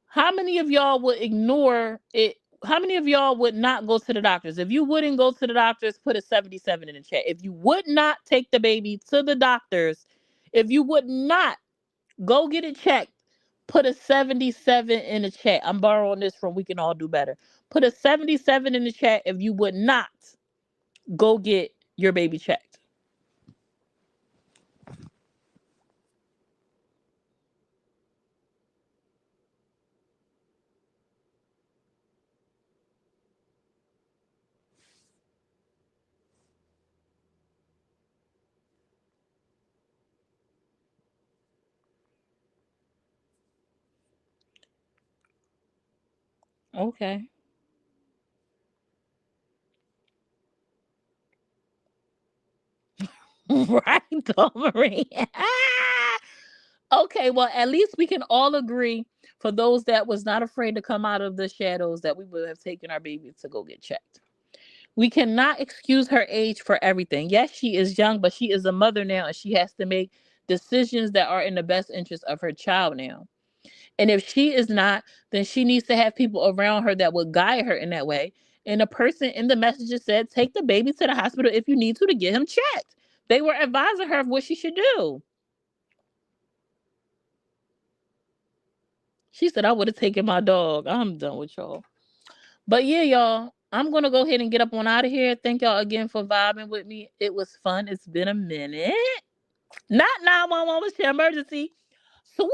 how many of y'all would ignore it? How many of y'all would not go to the doctors? If you wouldn't go to the doctors, put a 77 in the chat. If you would not take the baby to the doctors, if you would not go get it checked, put a 77 in the chat. I'm borrowing this from We Can All Do Better. Put a 77 in the chat if you would not go get your baby checked. Okay. Right, Marie. Okay, well, at least we can all agree, for those that was not afraid to come out of the shadows, that we would have taken our baby to go get checked. We cannot excuse her age for everything. Yes, she is young, but she is a mother now, and she has to make decisions that are in the best interest of her child now. And if she is not, then she needs to have people around her that will guide her in that way. And the person in the messages said, take the baby to the hospital if you need to get him checked. They were advising her of what she should do. She said, I would have taken my dog. I'm done with y'all. But yeah, y'all, I'm going to go ahead and get up on out of here. Thank y'all again for vibing with me. It was fun. It's been a minute. Not 911 was your emergency. SWAT!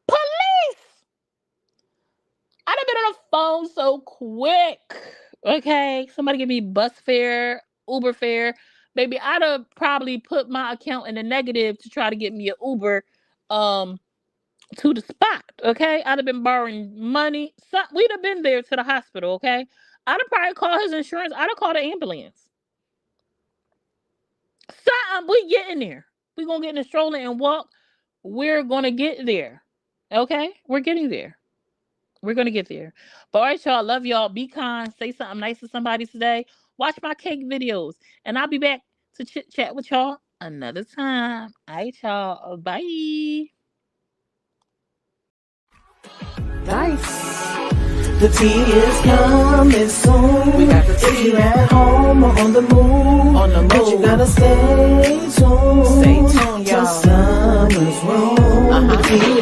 Police! I'd have been on the phone so quick. Okay? Somebody give me bus fare, Uber fare. Baby, I'd have probably put my account in the negative to try to get me an Uber to the spot. Okay? I'd have been borrowing money. We'd have been there to the hospital. Okay? I'd have probably called his insurance. I'd have called an ambulance. Something. We getting there. We gonna get in the stroller and walk. We're gonna get there. Okay? We're getting there. We're gonna get there. But all right, y'all. Love y'all. Be kind. Say something nice to somebody today. Watch my cake videos. And I'll be back to chit chat with y'all another time. All right, y'all. Bye. Dice. The tea is coming soon. We got the tea. If you're at home or on the move, but you gotta stay tuned. Stay tuned, y'all. 'Cause summer's room. The tea